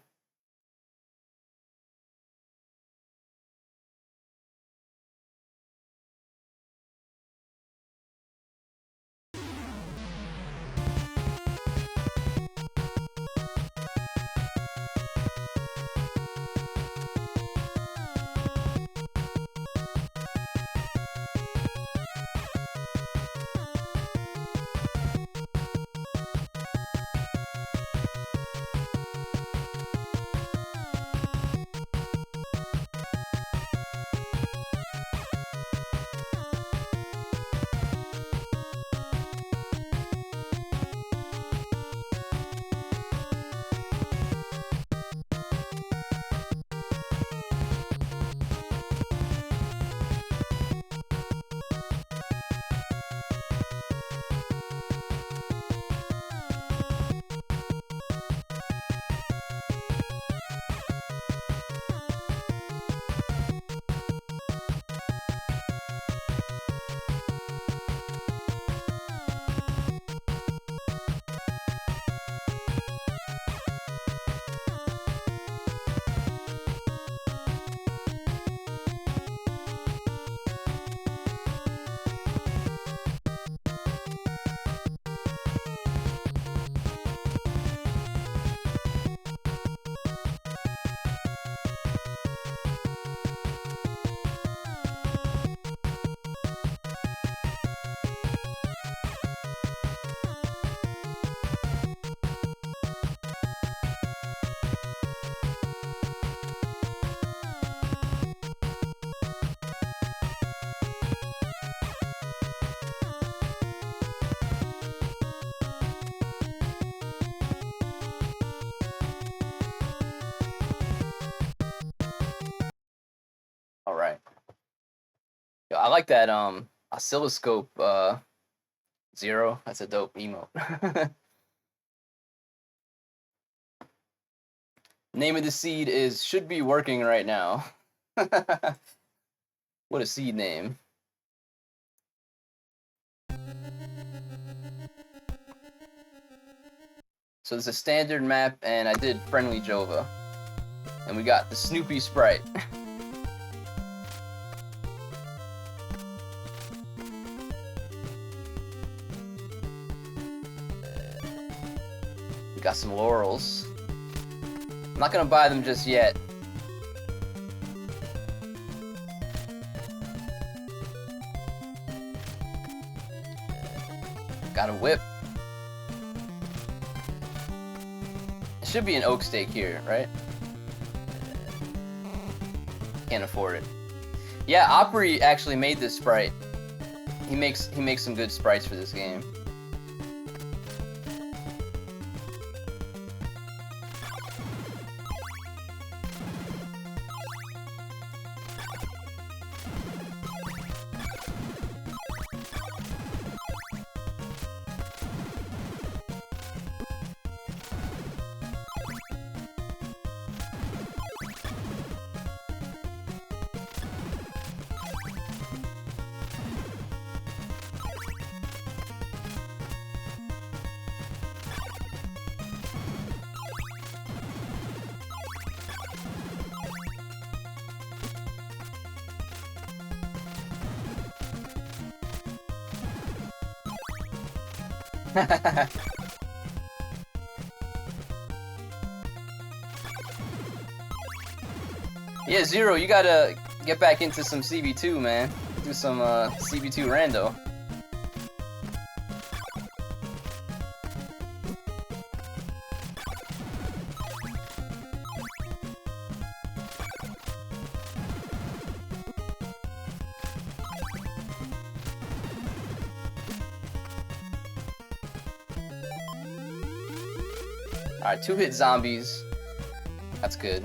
Alright. Yo, I like that oscilloscope Zero. That's a dope emote. Name of the seed is should be working right now. What a seed name. So there's a standard map, and I did Friendly Jova. And we got the Snoopy sprite. We got some laurels. I'm not gonna buy them just yet. Got a whip. It should be an oak steak here, right? Can't afford it. Yeah, Opry actually made this sprite. He makes some good sprites for this game. Yeah, Zero, you gotta get back into some CB2, man. Do some CB2 rando. Alright, 2-hit zombies. That's good.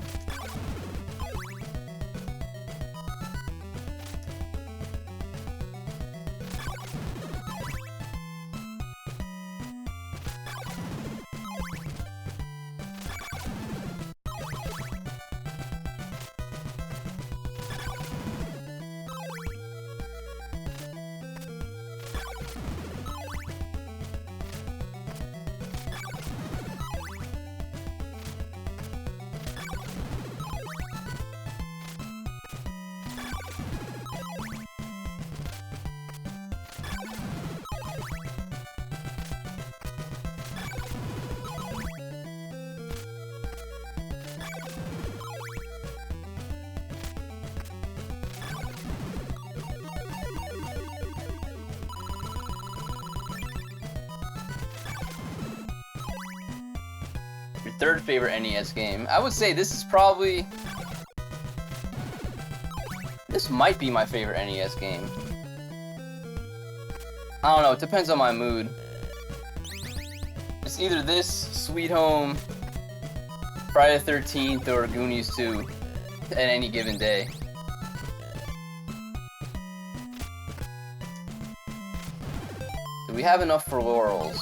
Your third favorite NES game. I would say this is probably... This might be my favorite NES game. I don't know, it depends on my mood. It's either this, Sweet Home, Friday the 13th, or Goonies 2 at any given day. Do we have enough for laurels?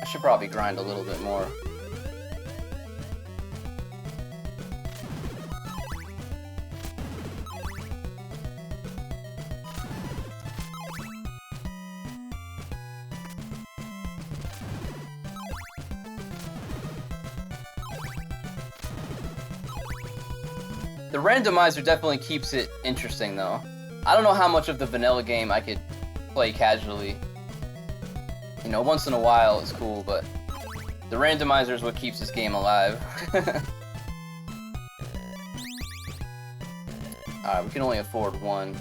I should probably grind a little bit more. The randomizer definitely keeps it interesting, though. I don't know how much of the vanilla game I could play casually. You know, once in a while it's cool, but the randomizer is what keeps this game alive. Alright, we can only afford one.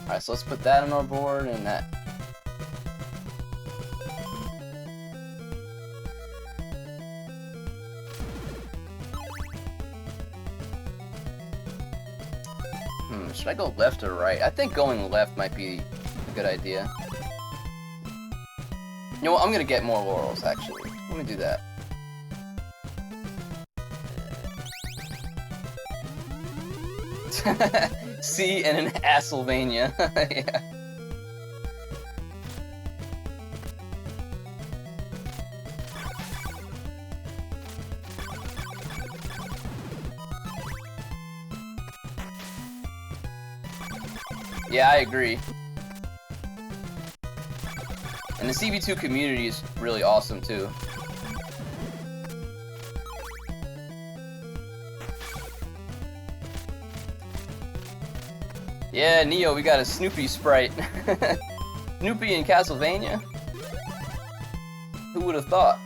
Alright, so let's put that on our board and that. Should I go left or right? I think going left might be a good idea. You know what? I'm gonna get more laurels, actually. Let me do that. C and an Castlevania. Yeah. Yeah, I agree. And the CB2 community is really awesome too. Yeah, Neo, we got a Snoopy sprite. Snoopy in Castlevania? Who would have thought?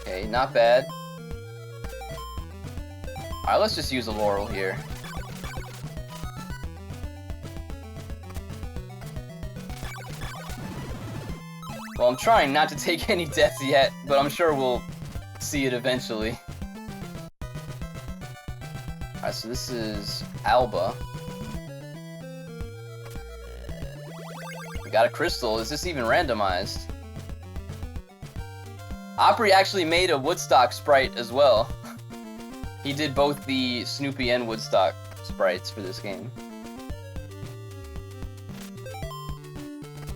Okay, not bad. Alright, let's just use a Laurel here. Well, I'm trying not to take any deaths yet, but I'm sure we'll see it eventually. Alright, so this is Alba. We got a crystal. Is this even randomized? Opry actually made a Woodstock sprite as well. He did both the Snoopy and Woodstock sprites for this game.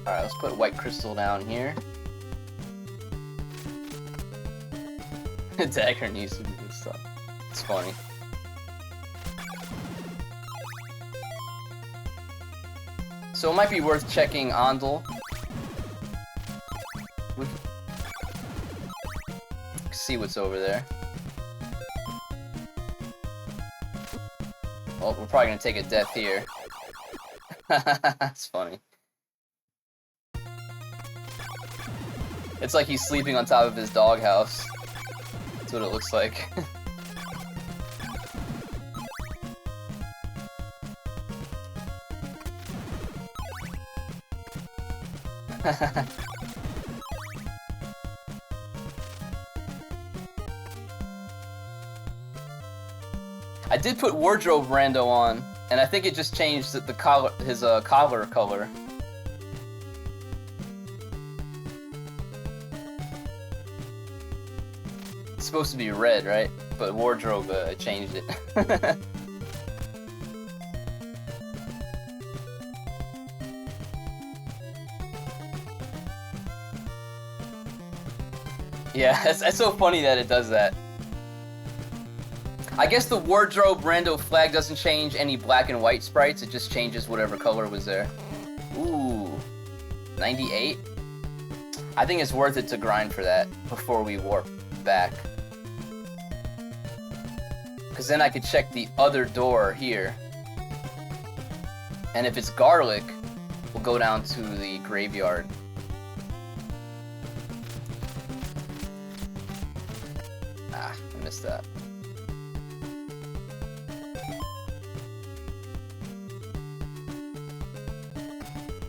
Alright, let's put white crystal down here. Dagger needs to be good stuff. It's funny. So it might be worth checking Ondel. See what's over there. Well, we're probably gonna take a death here. That's funny. It's like he's sleeping on top of his doghouse. That's what it looks like. I did put wardrobe rando on, and I think it just changed the collar, his collar color. It's supposed to be red, right? But wardrobe changed it. Yeah, it's so funny that it does that. I guess the wardrobe rando flag doesn't change any black and white sprites, it just changes whatever color was there. Ooh, 98? I think it's worth it to grind for that before we warp back. Because then I could check the other door here. And if it's garlic, we'll go down to the graveyard. Ah, I missed that.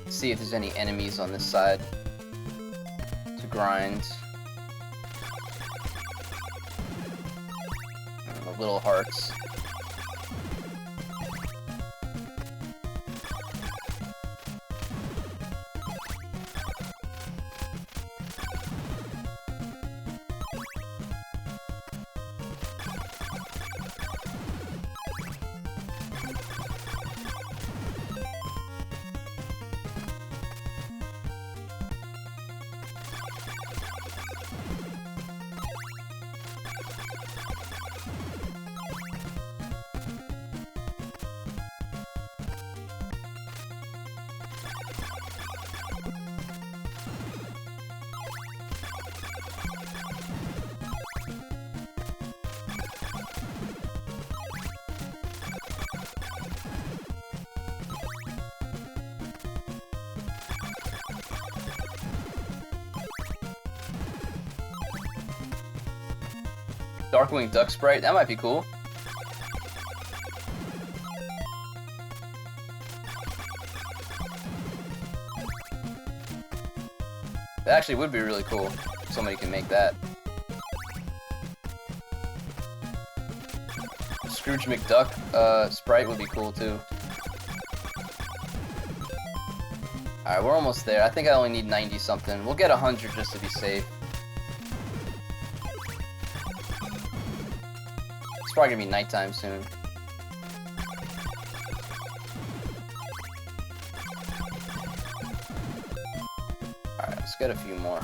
See if there's any enemies on this side to grind. The little hearts. Darkwing Duck sprite, that might be cool. That actually would be really cool if somebody can make that. Scrooge McDuck sprite would be cool too. Alright, Alright, we're almost there. I think I only need 90 something. We'll get 100 just to be safe. It's probably gonna be nighttime soon. Alright, let's get a few more.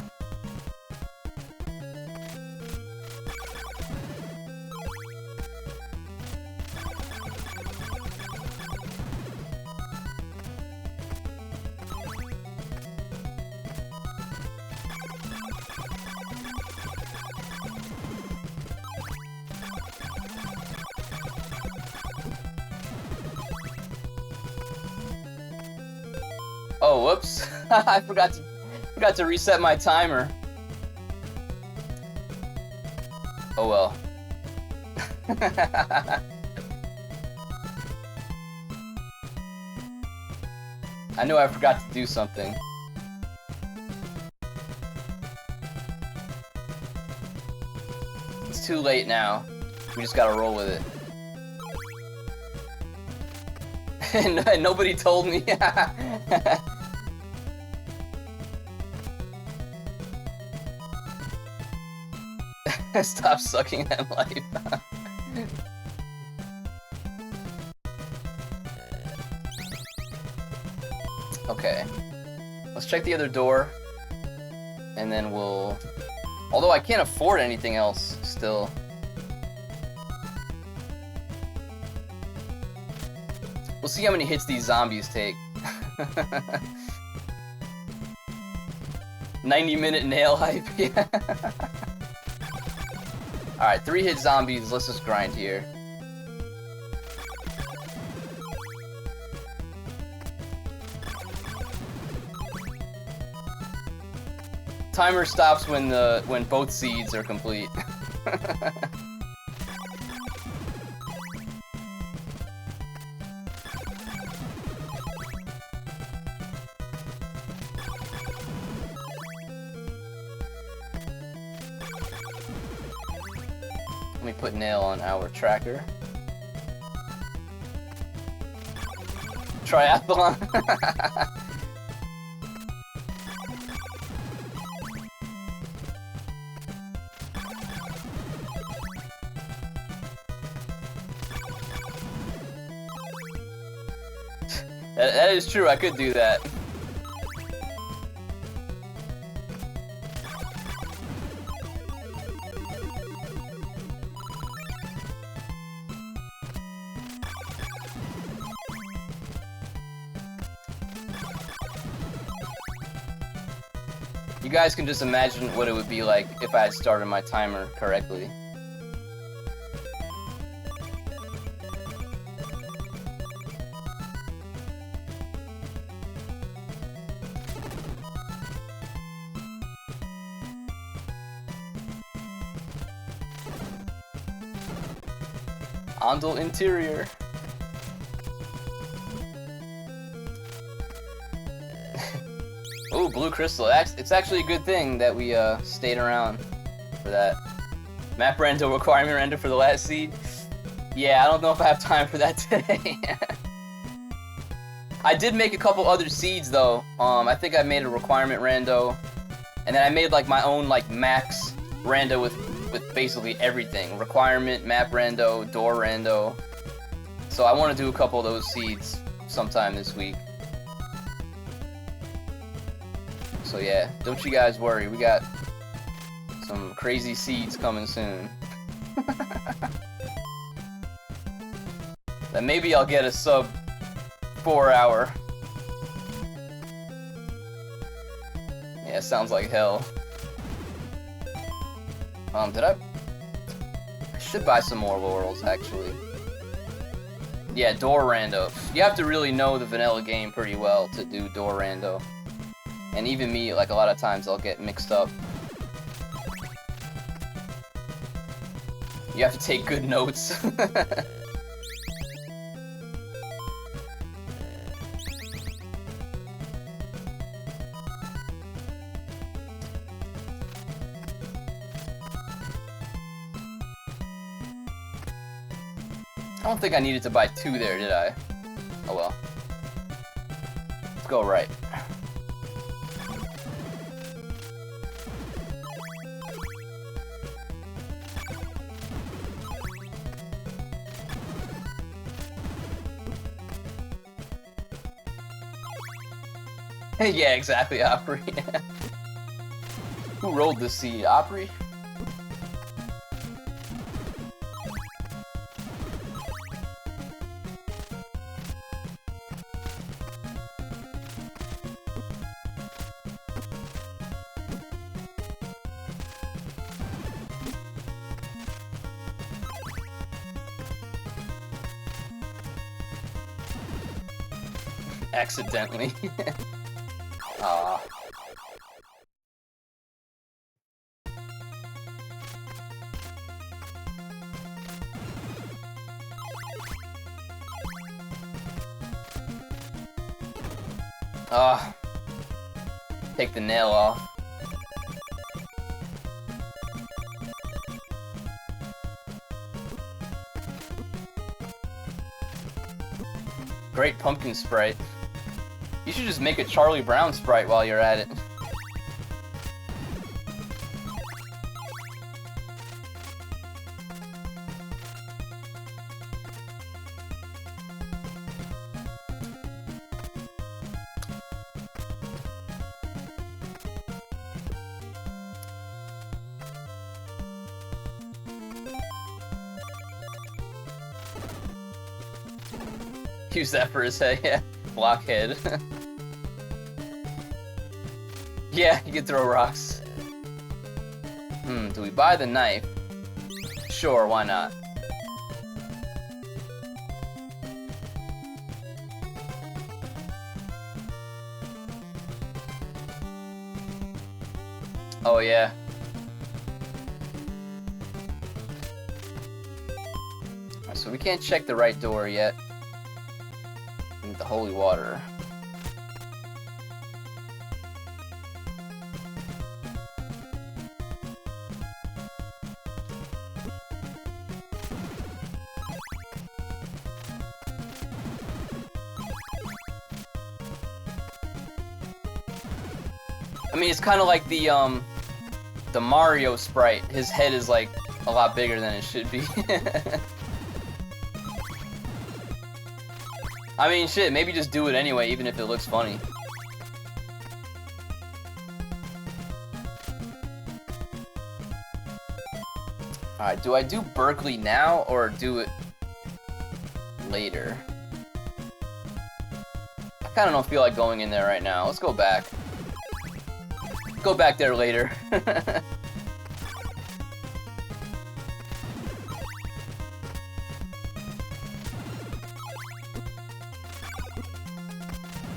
Oh, whoops. I forgot to reset my timer. Oh well. I knew I forgot to do something. It's too late now. We just gotta roll with it. And nobody told me. Stop sucking that life. Okay. Let's check the other door. And then we'll... Although I can't afford anything else still. We'll see how many hits these zombies take. 90-minute nail hype, yeah. Alright, 3-hit zombies, let's just grind here. Timer stops when both seeds are complete. Let me put nail on our tracker. Triathlon. That is true, I could do that. You guys can just imagine what it would be like if I had started my timer correctly. Ondel interior. Ooh, blue crystal. It's actually a good thing that we stayed around for that. Map rando, requirement render for the last seed. Yeah, I don't know if I have time for that today. I did make a couple other seeds though. I think I made a requirement rando, and then I made like my own like max rando with basically everything. Requirement, map rando, door rando. So I want to do a couple of those seeds sometime this week. So yeah, don't you guys worry, we got some crazy seeds coming soon. Then maybe I'll get a sub 4 hour. Yeah, sounds like hell. I should buy some more laurels, actually. Yeah, door rando. You have to really know the vanilla game pretty well to do door rando. And even me, like, a lot of times I'll get mixed up. You have to take good notes. I don't think I needed to buy 2 there, did I? Oh well. Let's go right. Yeah, exactly, Opry. Who rolled this seed? Opry? Accidentally. Aw. Ah. Take the nail off. Great pumpkin sprite. You should just make a Charlie Brown sprite while you're at it. Use that for his head, yeah. Blockhead. Yeah, you can throw rocks. Do we buy the knife? Sure, why not? Oh, yeah. So we can't check the right door yet. We need the holy water. I mean, it's kind of like the Mario sprite. His head is like a lot bigger than it should be. I mean, shit, maybe just do it anyway, even if it looks funny. Alright, do I do Berkeley now, or do it later? I kinda don't feel like going in there right now. Let's go back. Go back there later.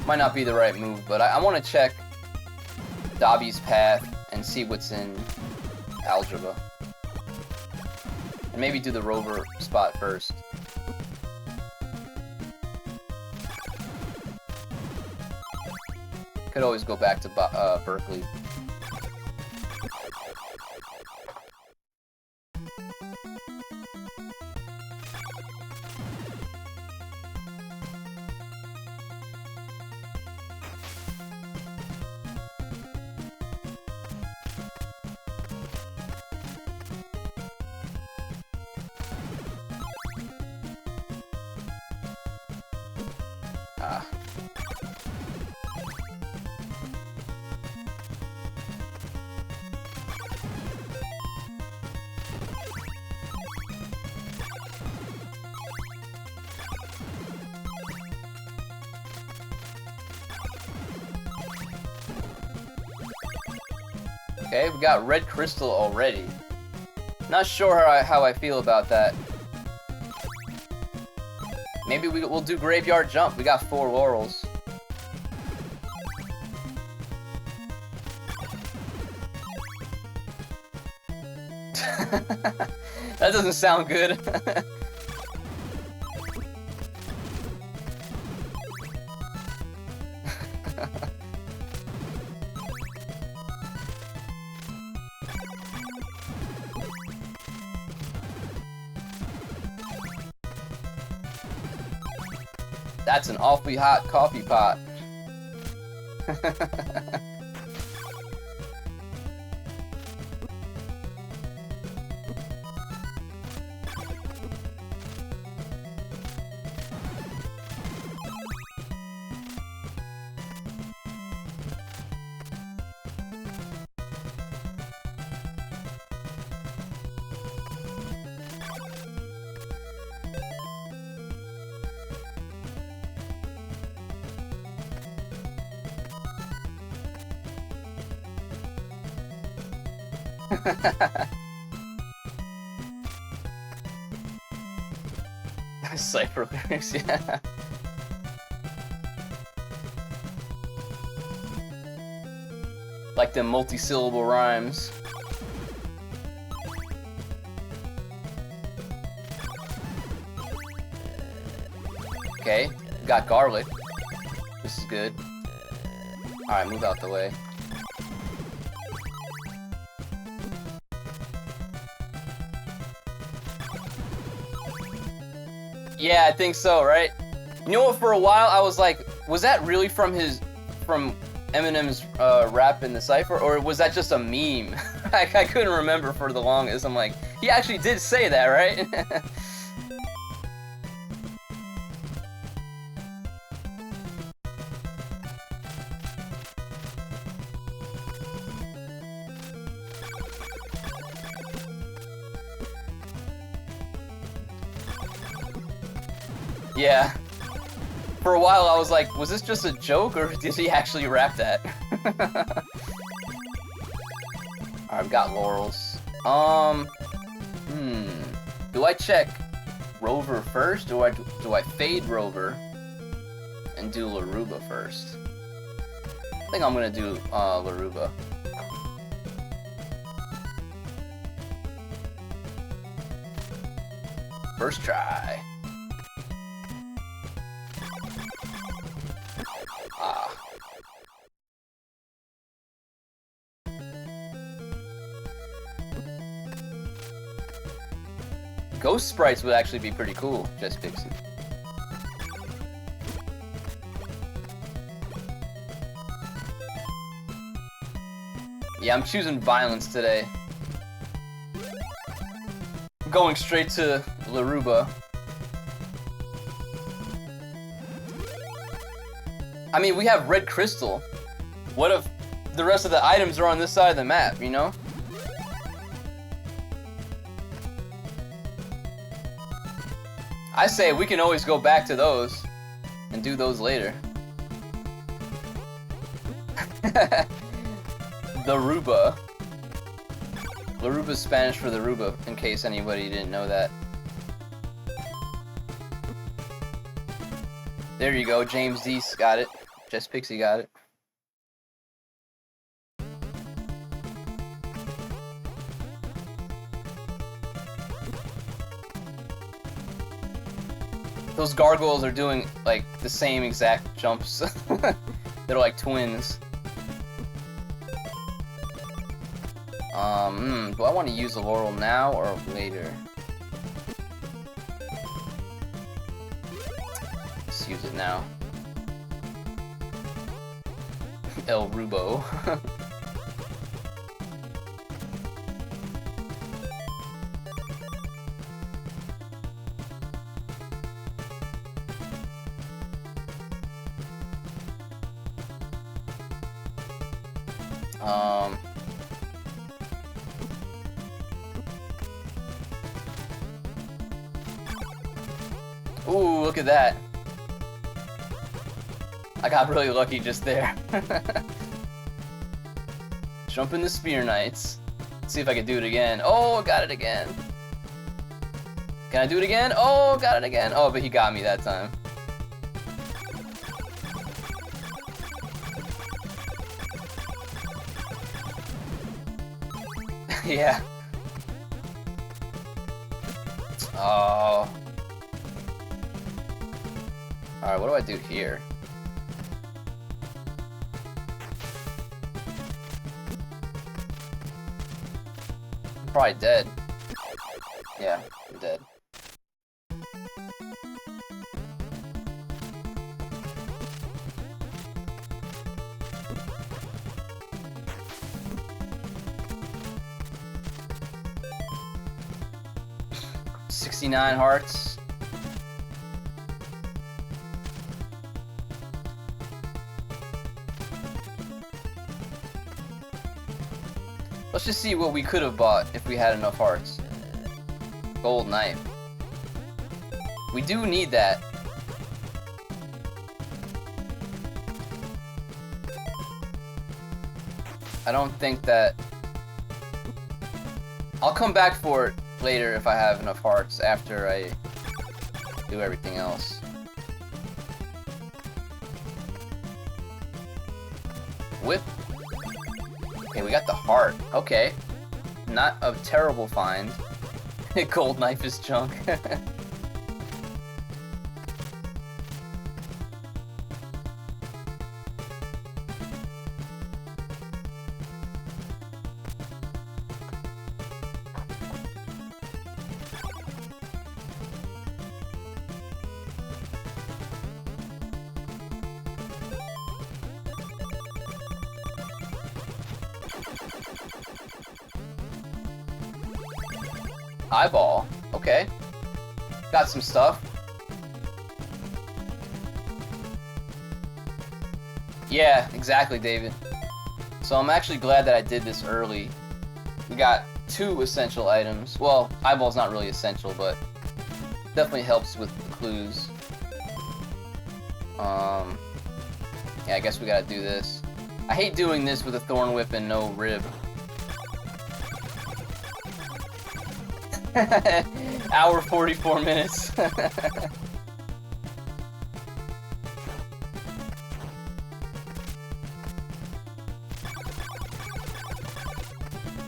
Might not be the right move, but I want to check Dobby's path and see what's in algebra. And maybe do the rover spot first. Could always go back to Berkeley. Okay, we got red crystal already. Not sure how I feel about that. Maybe we'll do graveyard jump. We got 4 laurels. That doesn't sound good. That's an awfully hot coffee pot. Cypher lyrics, yeah. Like the multi-syllable rhymes. Okay, got garlic. This is good. Alright, move out the way. Yeah, I think so, right? You know what, for a while I was like, was that really from Eminem's rap in the Cypher, or was that just a meme? I couldn't remember for the longest. I'm like, he actually did say that, right? Yeah. For a while I was like, was this just a joke, or did he actually rap that? Alright, I've got laurels. Do I check Rover first, or do I fade Rover and do Laruba first? I think I'm gonna do Laruba. First try. Ghost sprites would actually be pretty cool, just Pixie. Yeah, I'm choosing violence today. I'm going straight to Laruba. I mean, we have red crystal. What if the rest of the items are on this side of the map, you know? I say we can always go back to those and do those later. The Ruba. Laruba's Spanish for the Ruba, in case anybody didn't know that. There you go, James Deese got it. Just Pixie got it. Those gargoyles are doing, like, the same exact jumps. They're like twins. Do I want to use the laurel now or later? Let's use it now. El Rubo. Ooh, look at that. I got really lucky just there. Jump in the Spear Knights. Let's see if I can do it again. Oh, got it again. Can I do it again? Oh, got it again. Oh, but he got me that time. Yeah. Oh. Alright, what do I do here? I'm probably dead. Yeah, I'm dead. $69 hearts. Let's just see what we could have bought if we had enough hearts. Gold knife. We do need that. I don't think that I'll come back for it later if I have enough hearts after I do everything else. Whip. Okay, we got the heart. Okay. Not a terrible find. Gold knife is junk. Eyeball. Okay. Got some stuff. Yeah, exactly, David. So I'm actually glad that I did this early. We got 2 essential items. Well, eyeball's not really essential, but definitely helps with the clues. Yeah, I guess we gotta do this. I hate doing this with a thorn whip and no rib. Hour 44 minutes.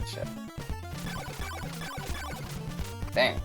Shit. Dang.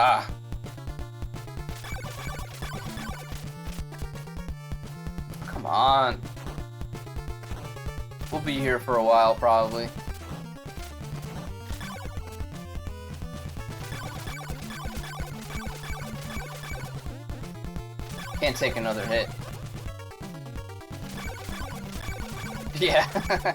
Ah. Come on. We'll be here for a while, probably. Can't take another hit. Yeah.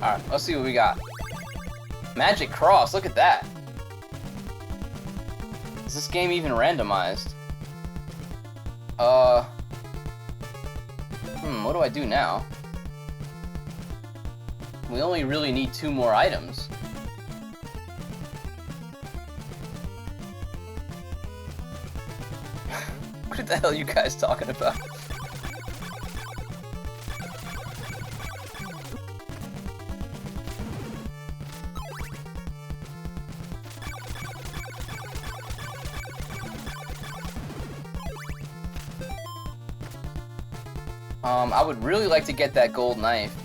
Alright, let's see what we got. Magic Cross, look at that. Is this game even randomized? What do I do now? We only really need 2 more items. What the hell are you guys talking about? I would really like to get that gold knife.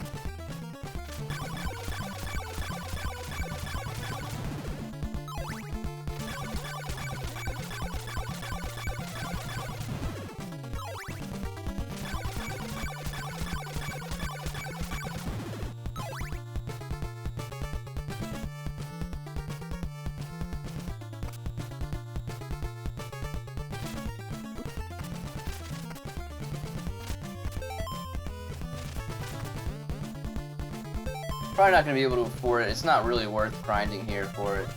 Probably not gonna be able to afford it. It's not really worth grinding here for it.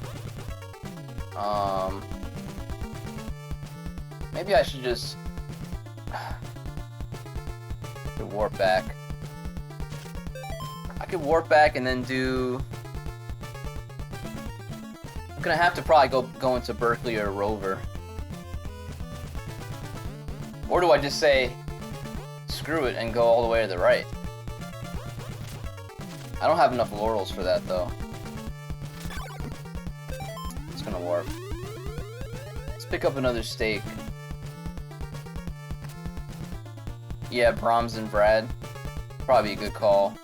Maybe I should just warp back. I could warp back and then do. I'm gonna have to probably go into Berkeley or Rover. Or do I just say screw it and go all the way to the right? I don't have enough laurels for that though. It's gonna warp. Let's pick up another steak. Yeah, Brahms and Brad. Probably a good call.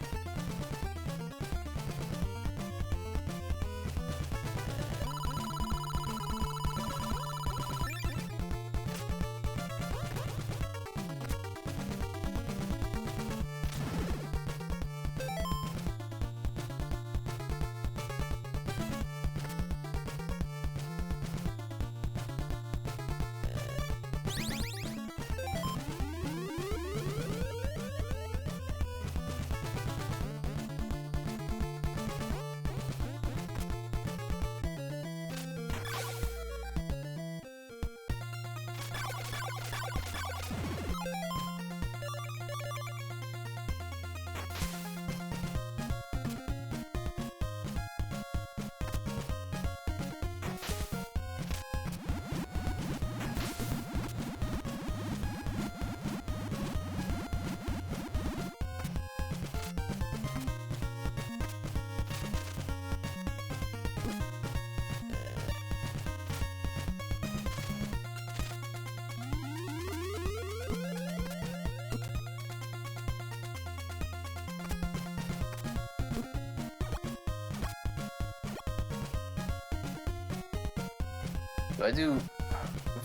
Do I do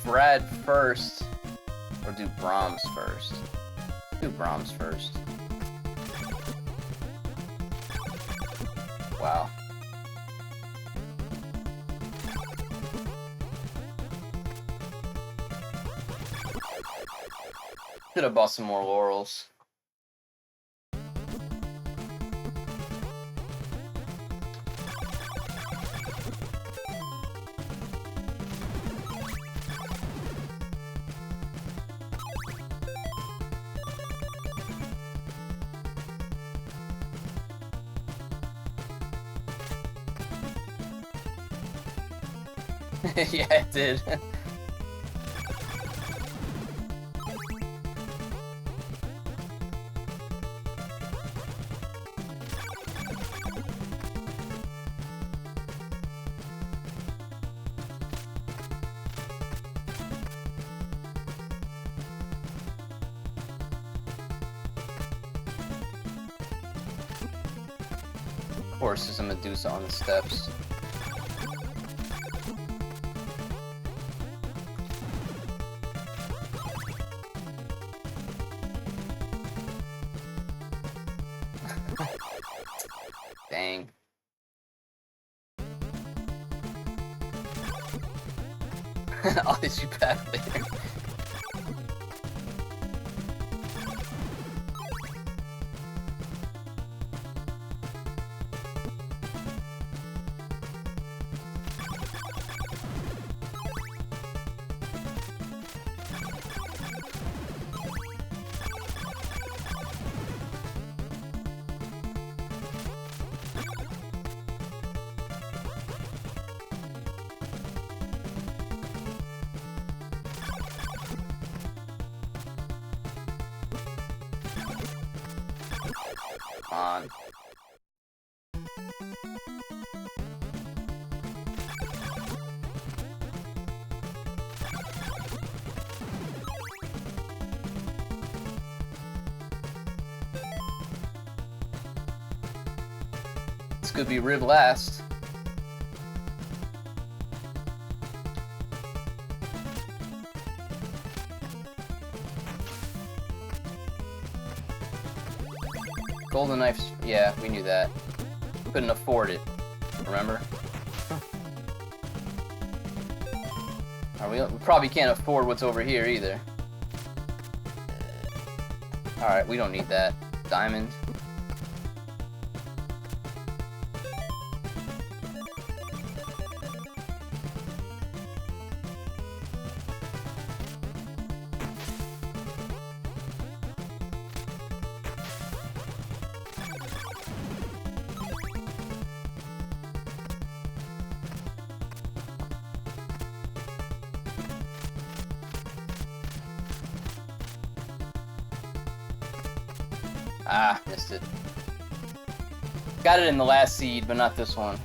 Brad first, or do Brahms first? Do Brahms first. Wow. Could have bought some more laurels. Yeah, it did. Of course, there's a Medusa on the steps. Dang. I'll hit you back later. On. This could be Rib last. Golden Knife's... yeah, we knew that. Couldn't afford it. Remember? We probably can't afford what's over here either. Alright, we don't need that. Diamond. Ah, missed it. Got it in the last seed, but not this one.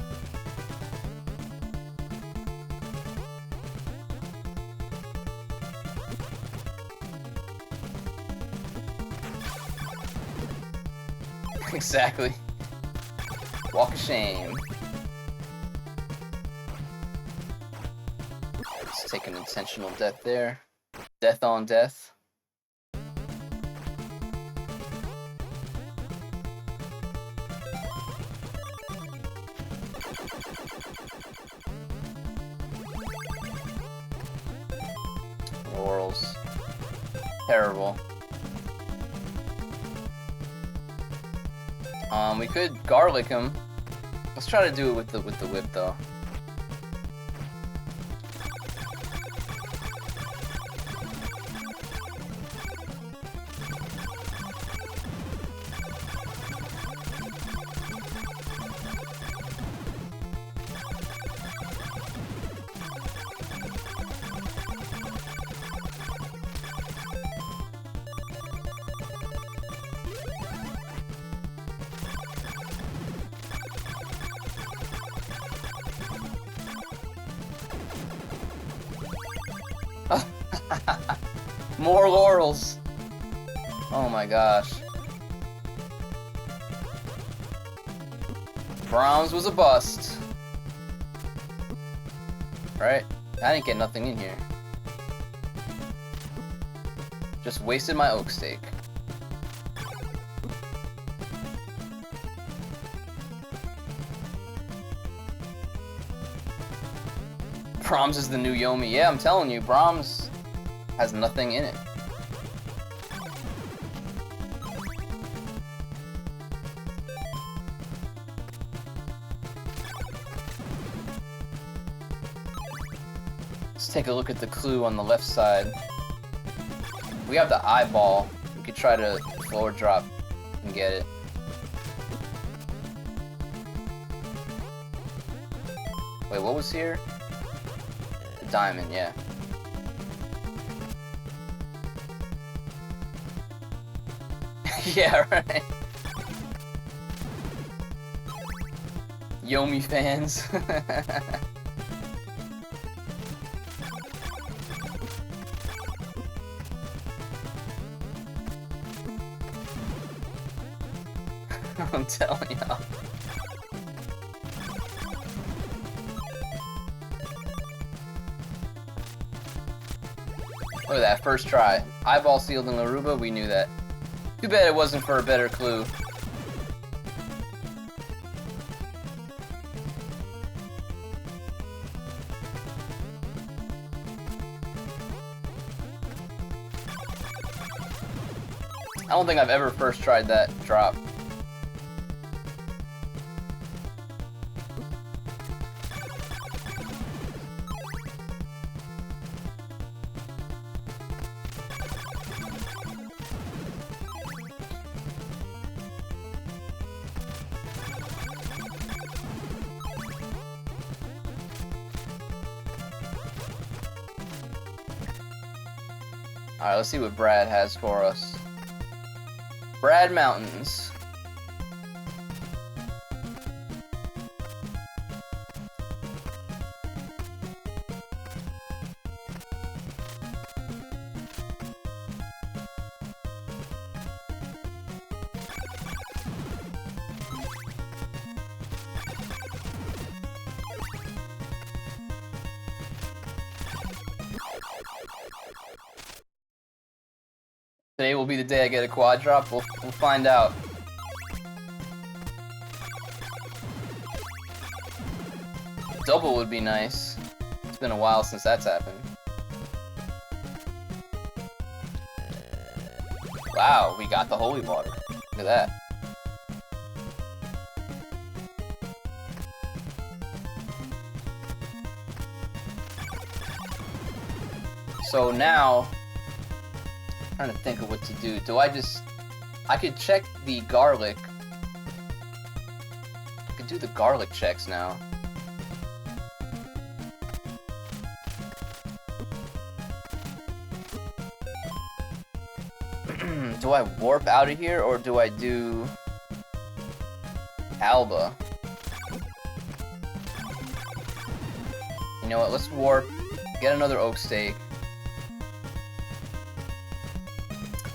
Exactly. Walk of shame. Let's take an intentional death there. Death on death. Laurels. Terrible. We could garlic him. Let's try to do it with the whip though. More laurels. Oh my gosh. Brahms was a bust. Right? I didn't get nothing in here. Just wasted my oak steak. Brahms is the new Yomi. Yeah, I'm telling you, Brahms has nothing in it. Let's take a look at the clue on the left side. We have the eyeball. We could try to forward drop and get it. Wait, what was here? The diamond, yeah. Yeah, right. Yomi fans. I'm telling y'all. Look at that, first try. Eyeball sealed in Laruba, we knew that. Too bad it wasn't for a better clue. I don't think I've ever first tried that drop. Alright, let's see what Brad has for us. Brad Mountains. Today will be the day I get a quad drop. We'll find out. Double would be nice. It's been a while since that's happened. Wow, we got the holy water. Look at that. So now, I'm trying to think of what to do. Do I just... I could check the garlic. I could do the garlic checks now. Do I warp out of here, or do I do Alba? You know what, let's warp, get another oak steak.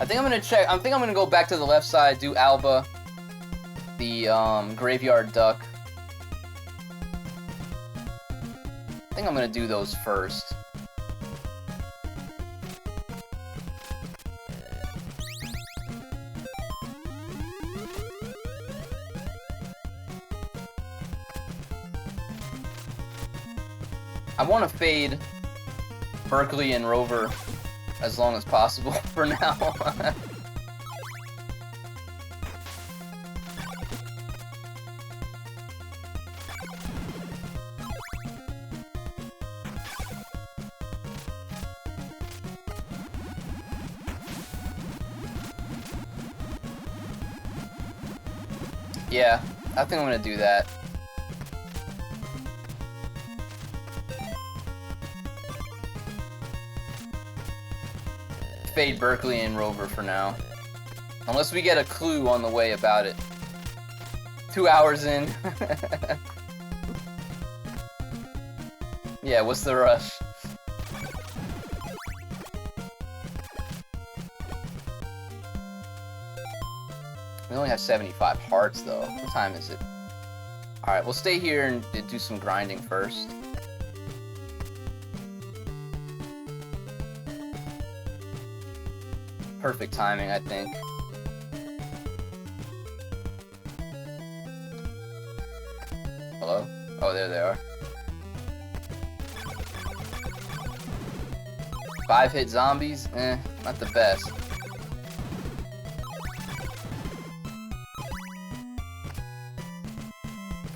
I think I'm gonna go back to the left side, do Alba, the graveyard duck. I think I'm gonna do those first. I want to fade Berkeley and Rover as long as possible for now. Yeah, I think I'm gonna do that. Fade Berkeley and Rover for now. Unless we get a clue on the way about it. 2 hours in. Yeah, what's the rush? We only have 75 hearts though. What time is it? Alright, we'll stay here and do some grinding first. Perfect timing, I think. Hello? Oh, there they are. 5-hit zombies? Eh, not the best.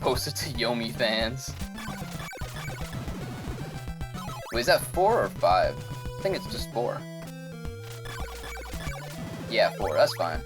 Posted to Yomi fans. Wait, is that 4 or 5? I think it's just 4. Yeah, 4, that's fine.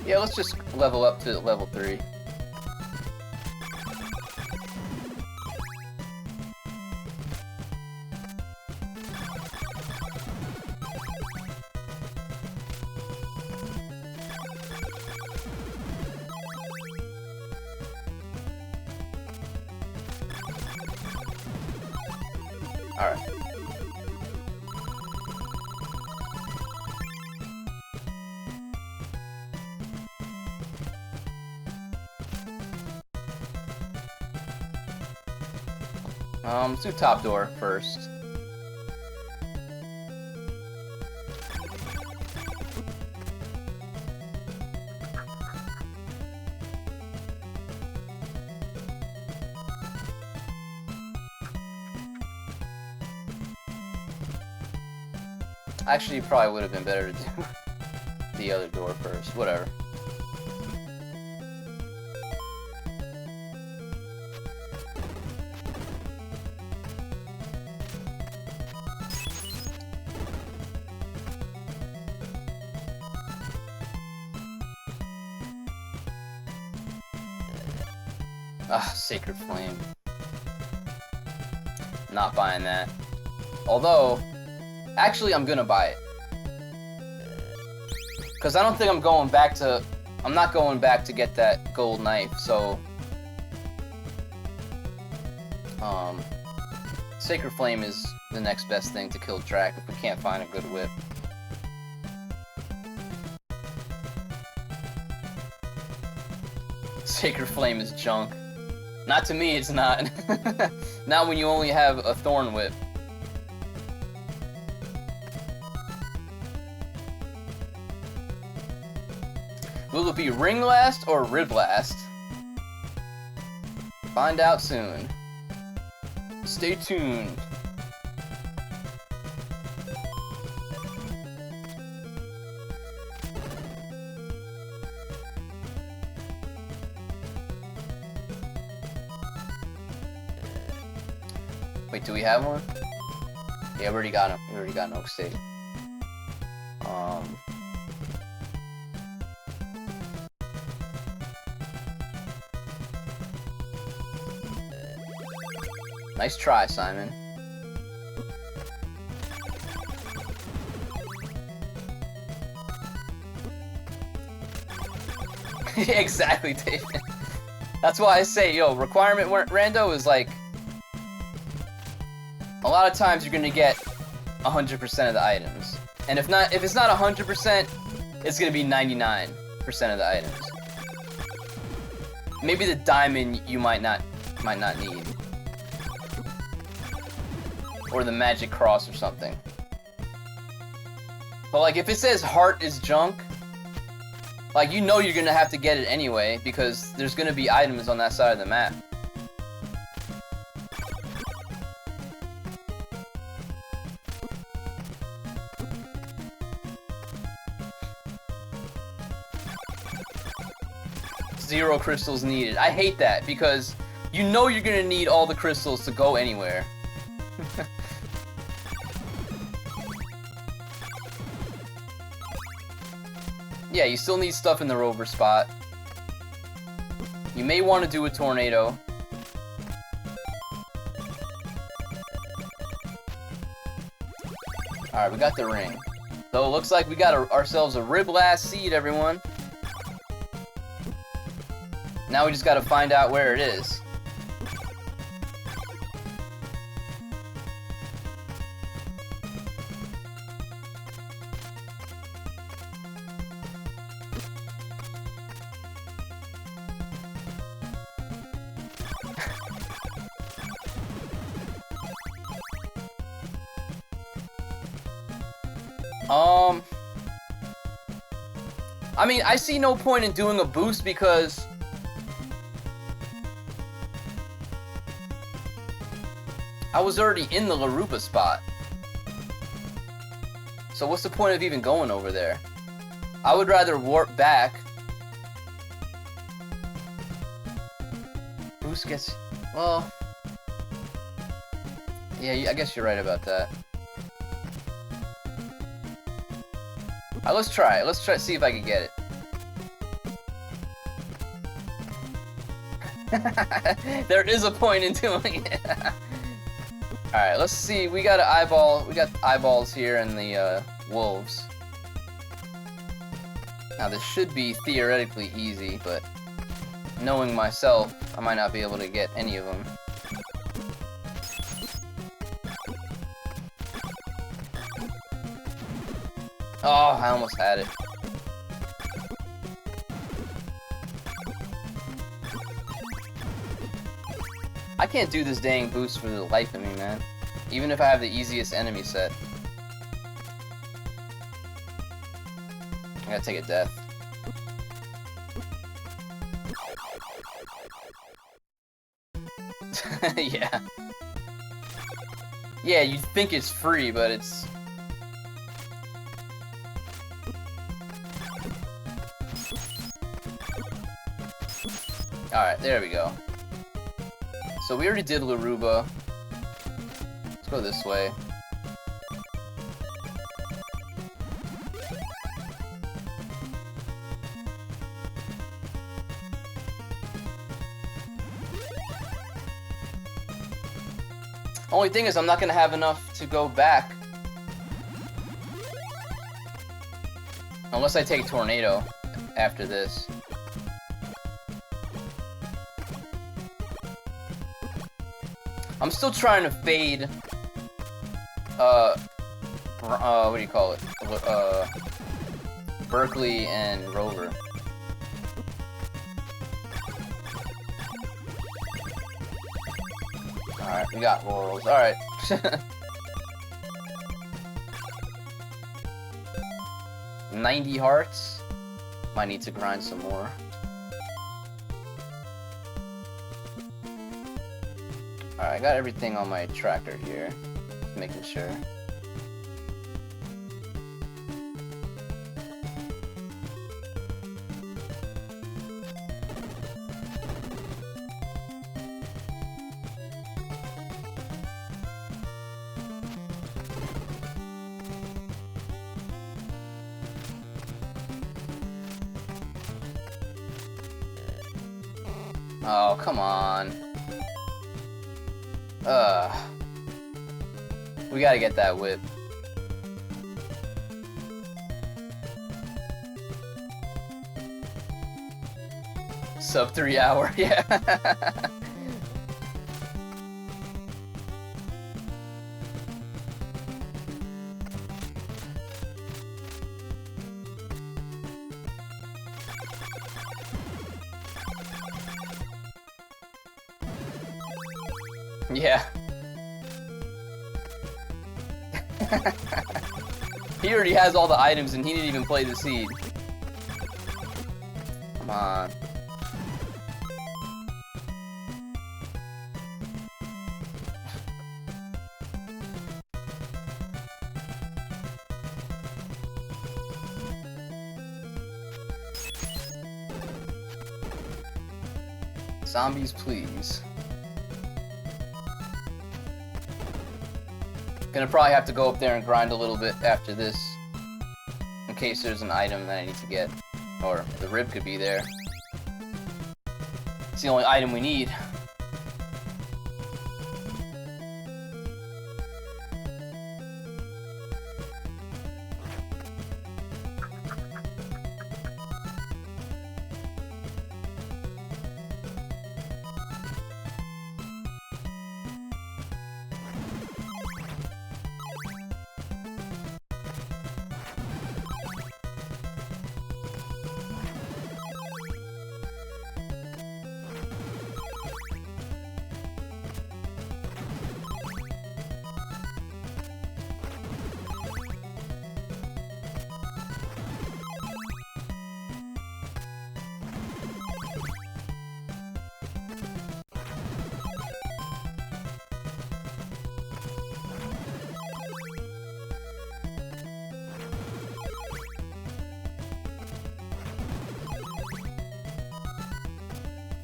Yeah, let's just level up to level 3. Alright. Let's do top door first. Actually, probably would have been better to do the other door first. Whatever. Ah, Sacred Flame. Not buying that. Although, actually, I'm gonna buy it. Because I don't think I'm going back to... I'm not going back to get that gold knife, so... Sacred Flame is the next best thing to kill Drac if we can't find a good whip. Sacred Flame is junk. Not to me, it's not. Not when you only have a Thorn Whip. Will it be Ring Blast or Rib Blast? Find out soon. Stay tuned. Wait, do we have one? Yeah, we already got him. We already got an Oak State. Nice try, Simon. Exactly, David. That's why I say, yo, requirement rando is like... A lot of times you're gonna get 100% of the items. And if it's not 100%, it's gonna be 99% of the items. Maybe the diamond you might not need. Or the magic cross or something. But like if it says heart is junk, like you know you're gonna have to get it anyway because there's gonna be items on that side of the map. Zero crystals needed. I hate that because you know you're gonna need all the crystals to go anywhere. Yeah, you still need stuff in the rover spot. You may want to do a tornado. Alright, we got the ring. So it looks like we got ourselves a Rib Blast seed, everyone. Now we just gotta find out where it is. I mean, I see no point in doing a boost because I was already in the Larupa spot. So what's the point of even going over there? I would rather warp back. Boost gets... well... yeah, I guess you're right about that. Alright, let's try it. Let's try to see if I can get it. There is a point in doing it. Alright, let's see. We got an eyeball. We got eyeballs here and the wolves. Now this should be theoretically easy, but knowing myself, I might not be able to get any of them. Oh, I almost had it. I can't do this dang boost for the life of me, man. Even if I have the easiest enemy set. I gotta take a death. Yeah. Yeah, you'd think it's free, but it's... Alright, there we go. So we already did Laruba. Let's go this way. Only thing is I'm not gonna have enough to go back. Unless I take Tornado after this. I'm still trying to fade, what do you call it? Berkeley and Rover. Alright, we got laurels. Alright. $90 hearts. Might need to grind some more. Alright, I got everything on my tractor here. Just making sure. Oh, come on. We gotta get that whip. Sub 3 hour, yeah. Yeah. He already has all the items and he didn't even play the seed. Come on. Zombies, please. Gonna probably have to go up there and grind a little bit after this, in case there's an item that I need to get, or the rib could be there. It's the only item we need.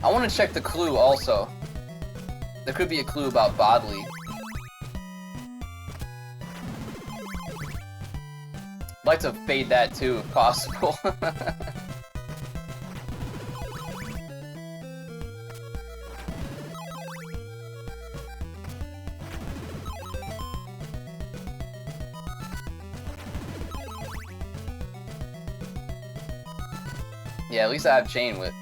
I want to check the clue also. There could be a clue about Bodley. I'd like to fade that too, if possible. Yeah, at least I have Chain Whip.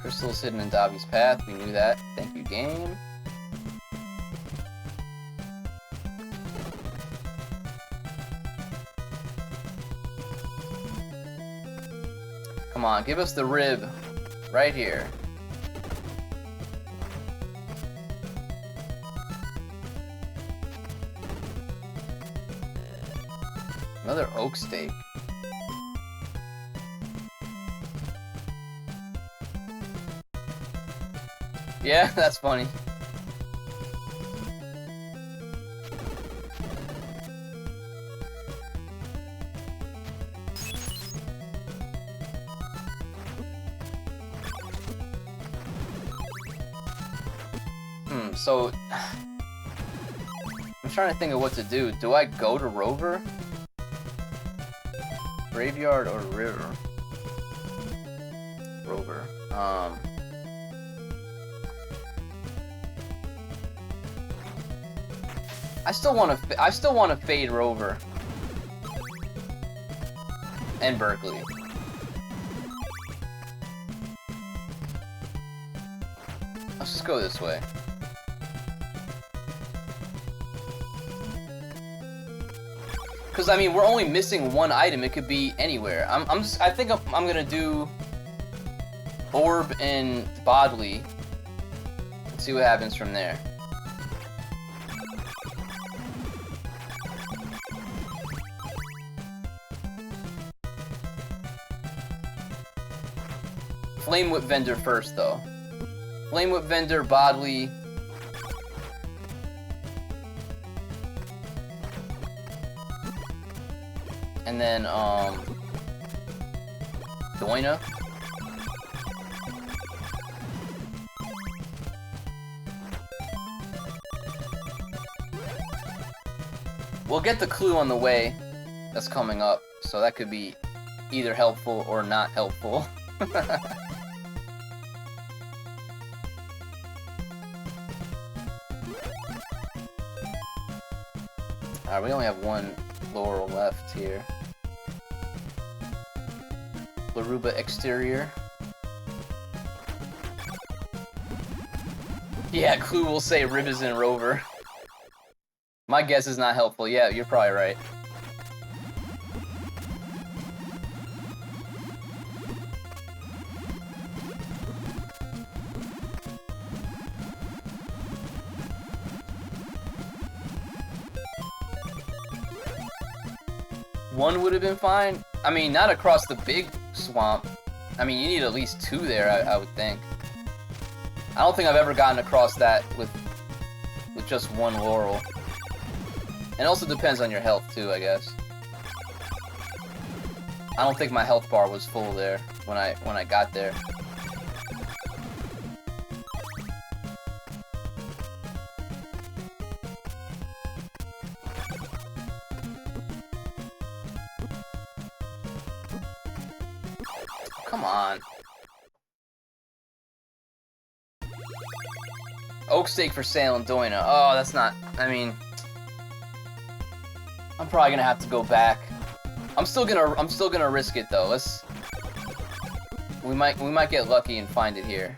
Crystal's hidden in Dobby's path. We knew that. Thank you, game. Come on, give us the rib. Right here. Another oak steak. Yeah, that's funny. So I'm trying to think of what to do. Do I go to Rover? Graveyard or River? Rover. I still want to fade Rover and Berkeley. Let's just go this way. Because, I mean, we're only missing one item. It could be anywhere. I think I'm gonna do Orb and Bodley. Let's see what happens from there. Flame Whip Vendor first, though. Flame Whip Vendor, Bodley. And then, Doina. We'll get the clue on the way that's coming up, so that could be either helpful or not helpful. Alright, we only have one Laurel left here. Laruba Exterior. Yeah, clue will say Ribizen Rover. My guess is not helpful. Yeah, you're probably right. One would have been fine. I mean, not across the big swamp. I mean, you need at least two there, I would think. I don't think I've ever gotten across that with just one Laurel. And it also depends on your health, too, I guess. I don't think my health bar was full there when I got there. Come on. Oak Steak for sale in Doina. Oh, that's not... I mean... I'm probably gonna have to go back. I'm still gonna risk it though. We might get lucky and find it here.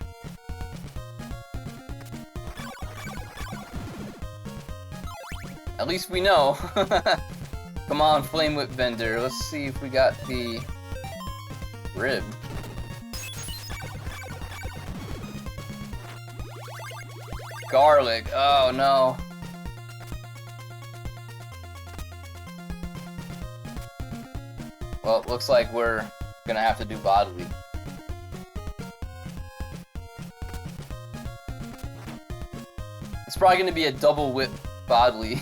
At least we know. Come on, Flame Whip Vendor. Let's see if we got the rib. Garlic. Oh no. Well, it looks like we're gonna have to do Bodley. It's probably gonna be a double whip Bodley.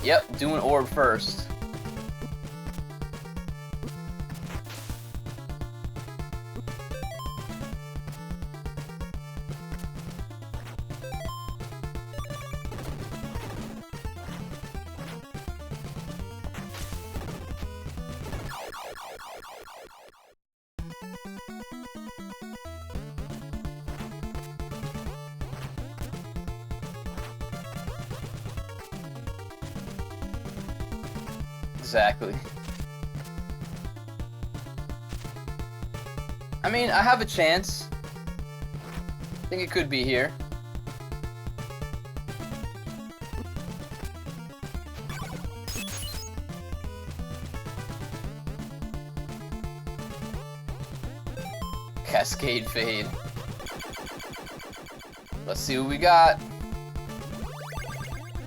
Yep, doing orb first. Exactly. I mean, I have a chance. I think it could be here. Cascade Fade. Let's see what we got.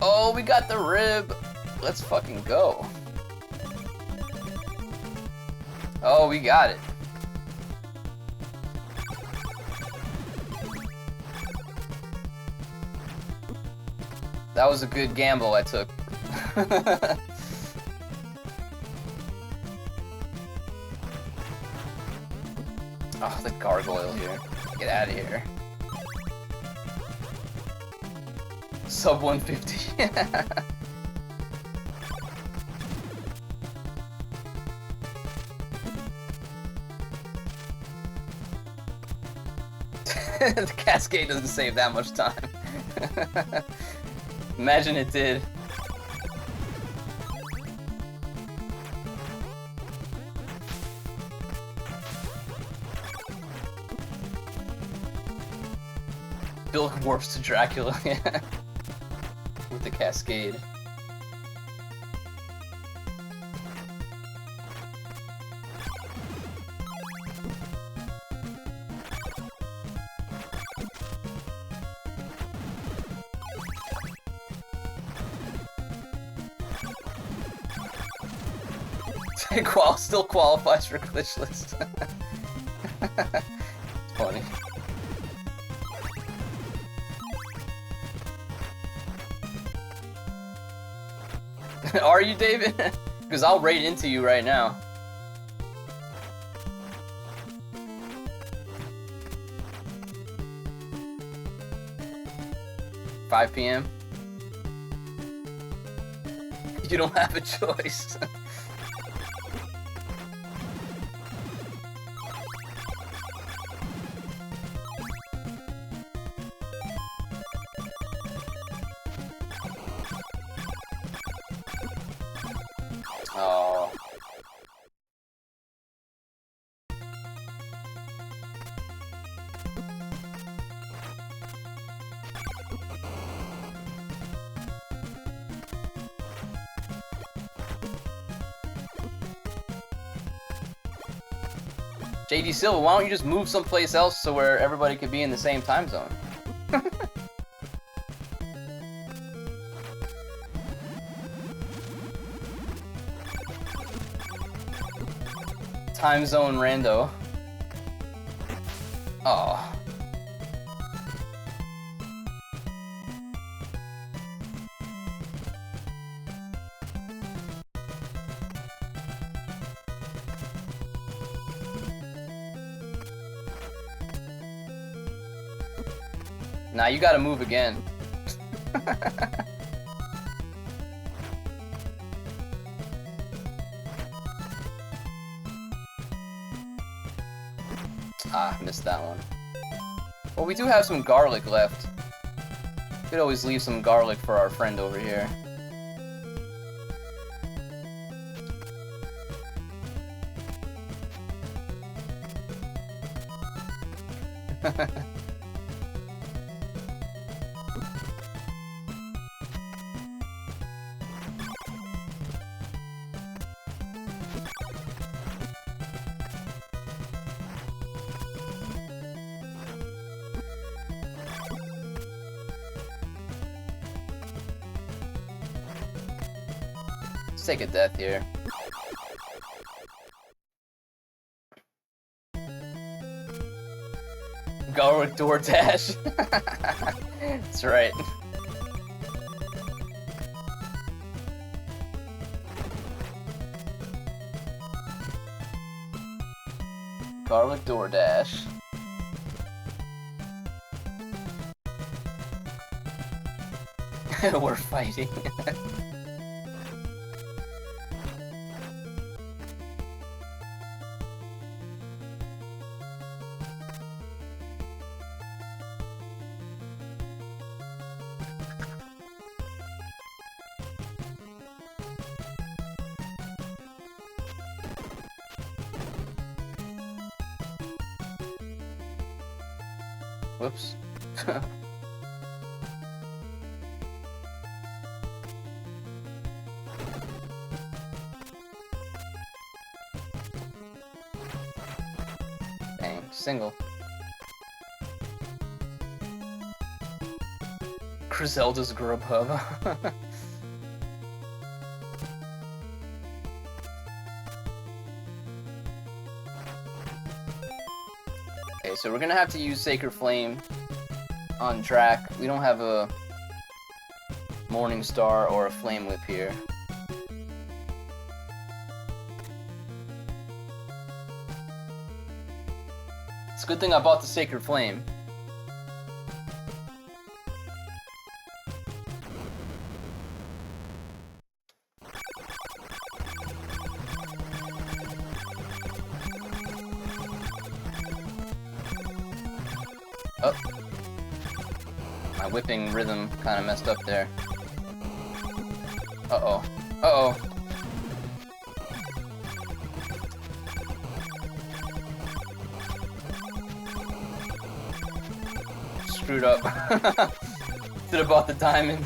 Oh, we got the rib. Let's fucking go. Oh, we got it. That was a good gamble I took. Oh, the gargoyle here. Get out of here. Sub 150. The Cascade doesn't save that much time. Imagine it did. Bill warps to Dracula, yeah. With the cascade. Still qualifies for glitch list. It's funny. Are you, David? Because I'll raid into you right now. $5 p.m. You don't have a choice. Oh. JD Silva, why don't you just move someplace else so where everybody could be in the same time zone? Time zone rando. Oh. Nah, you gotta move again. Ah, missed that one. Well, we do have some garlic left. Could always leave some garlic for our friend over here. Let's take a death here. Garlic DoorDash. That's right. Garlic DoorDash. We're fighting. Whoops. Dang, single. Griselda's Grubhub. Okay, so we're gonna have to use Sacred Flame on track. We don't have a Morning Star or a Flame Whip here. It's a good thing I bought the Sacred Flame. Oh. My whipping rhythm kind of messed up there. Uh-oh. Uh-oh. Screwed up. Should have bought the diamond.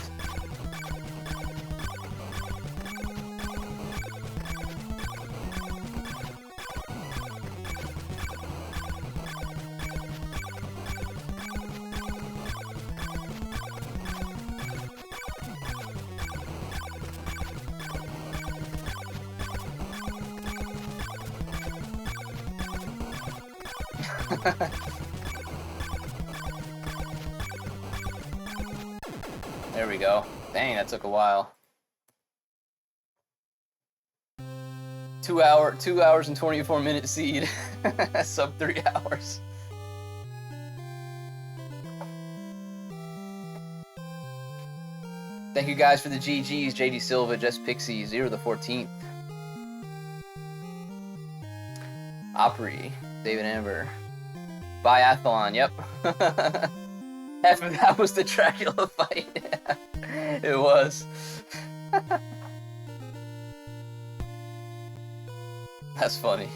There we go. Dang, that took a while. 2 hours and 24-minute seed. Sub 3 hours. Thank you guys for the GGs. JD Silva, Jess Pixie, 0 the 14th. Opry, David Amber. Biathlon, yep. Half of that was the Dracula fight. It was. That's funny.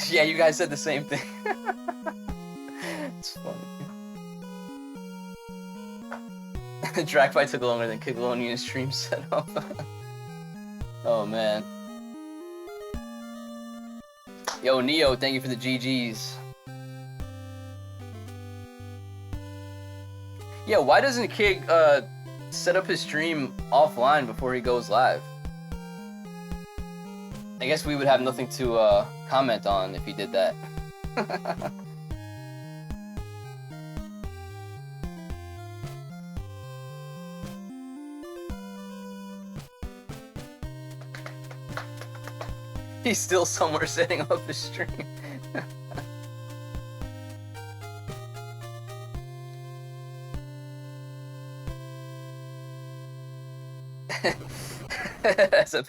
Yeah, you guys said the same thing. It's funny. The Drac fight took longer than Castlevania stream setup. Oh man. Yo, Neo, thank you for the GGs. Yeah, why doesn't Kig set up his stream offline before he goes live? I guess we would have nothing to comment on if he did that. He's still somewhere setting up the stream.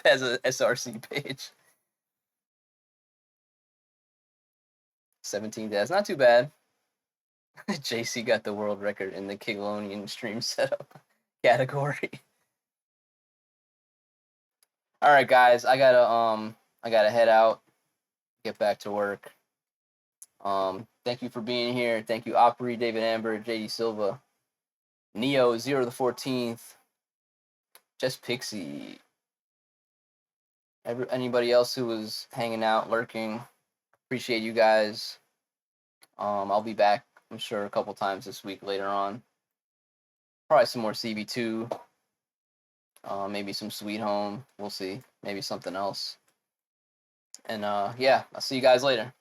as a SRC page. 17th, that's not too bad. JC got the world record in the Kiglonian stream setup category. All right, guys, I gotta head out, get back to work. Thank you for being here. Thank you, Opry, David Amber, JD Silva, Neo, 0 the 14th, Just Pixie. Anybody else who was hanging out, lurking, appreciate you guys. I'll be back, I'm sure, a couple times this week later on. Probably some more CB2. Maybe some Sweet Home. We'll see. Maybe something else. And yeah, I'll see you guys later.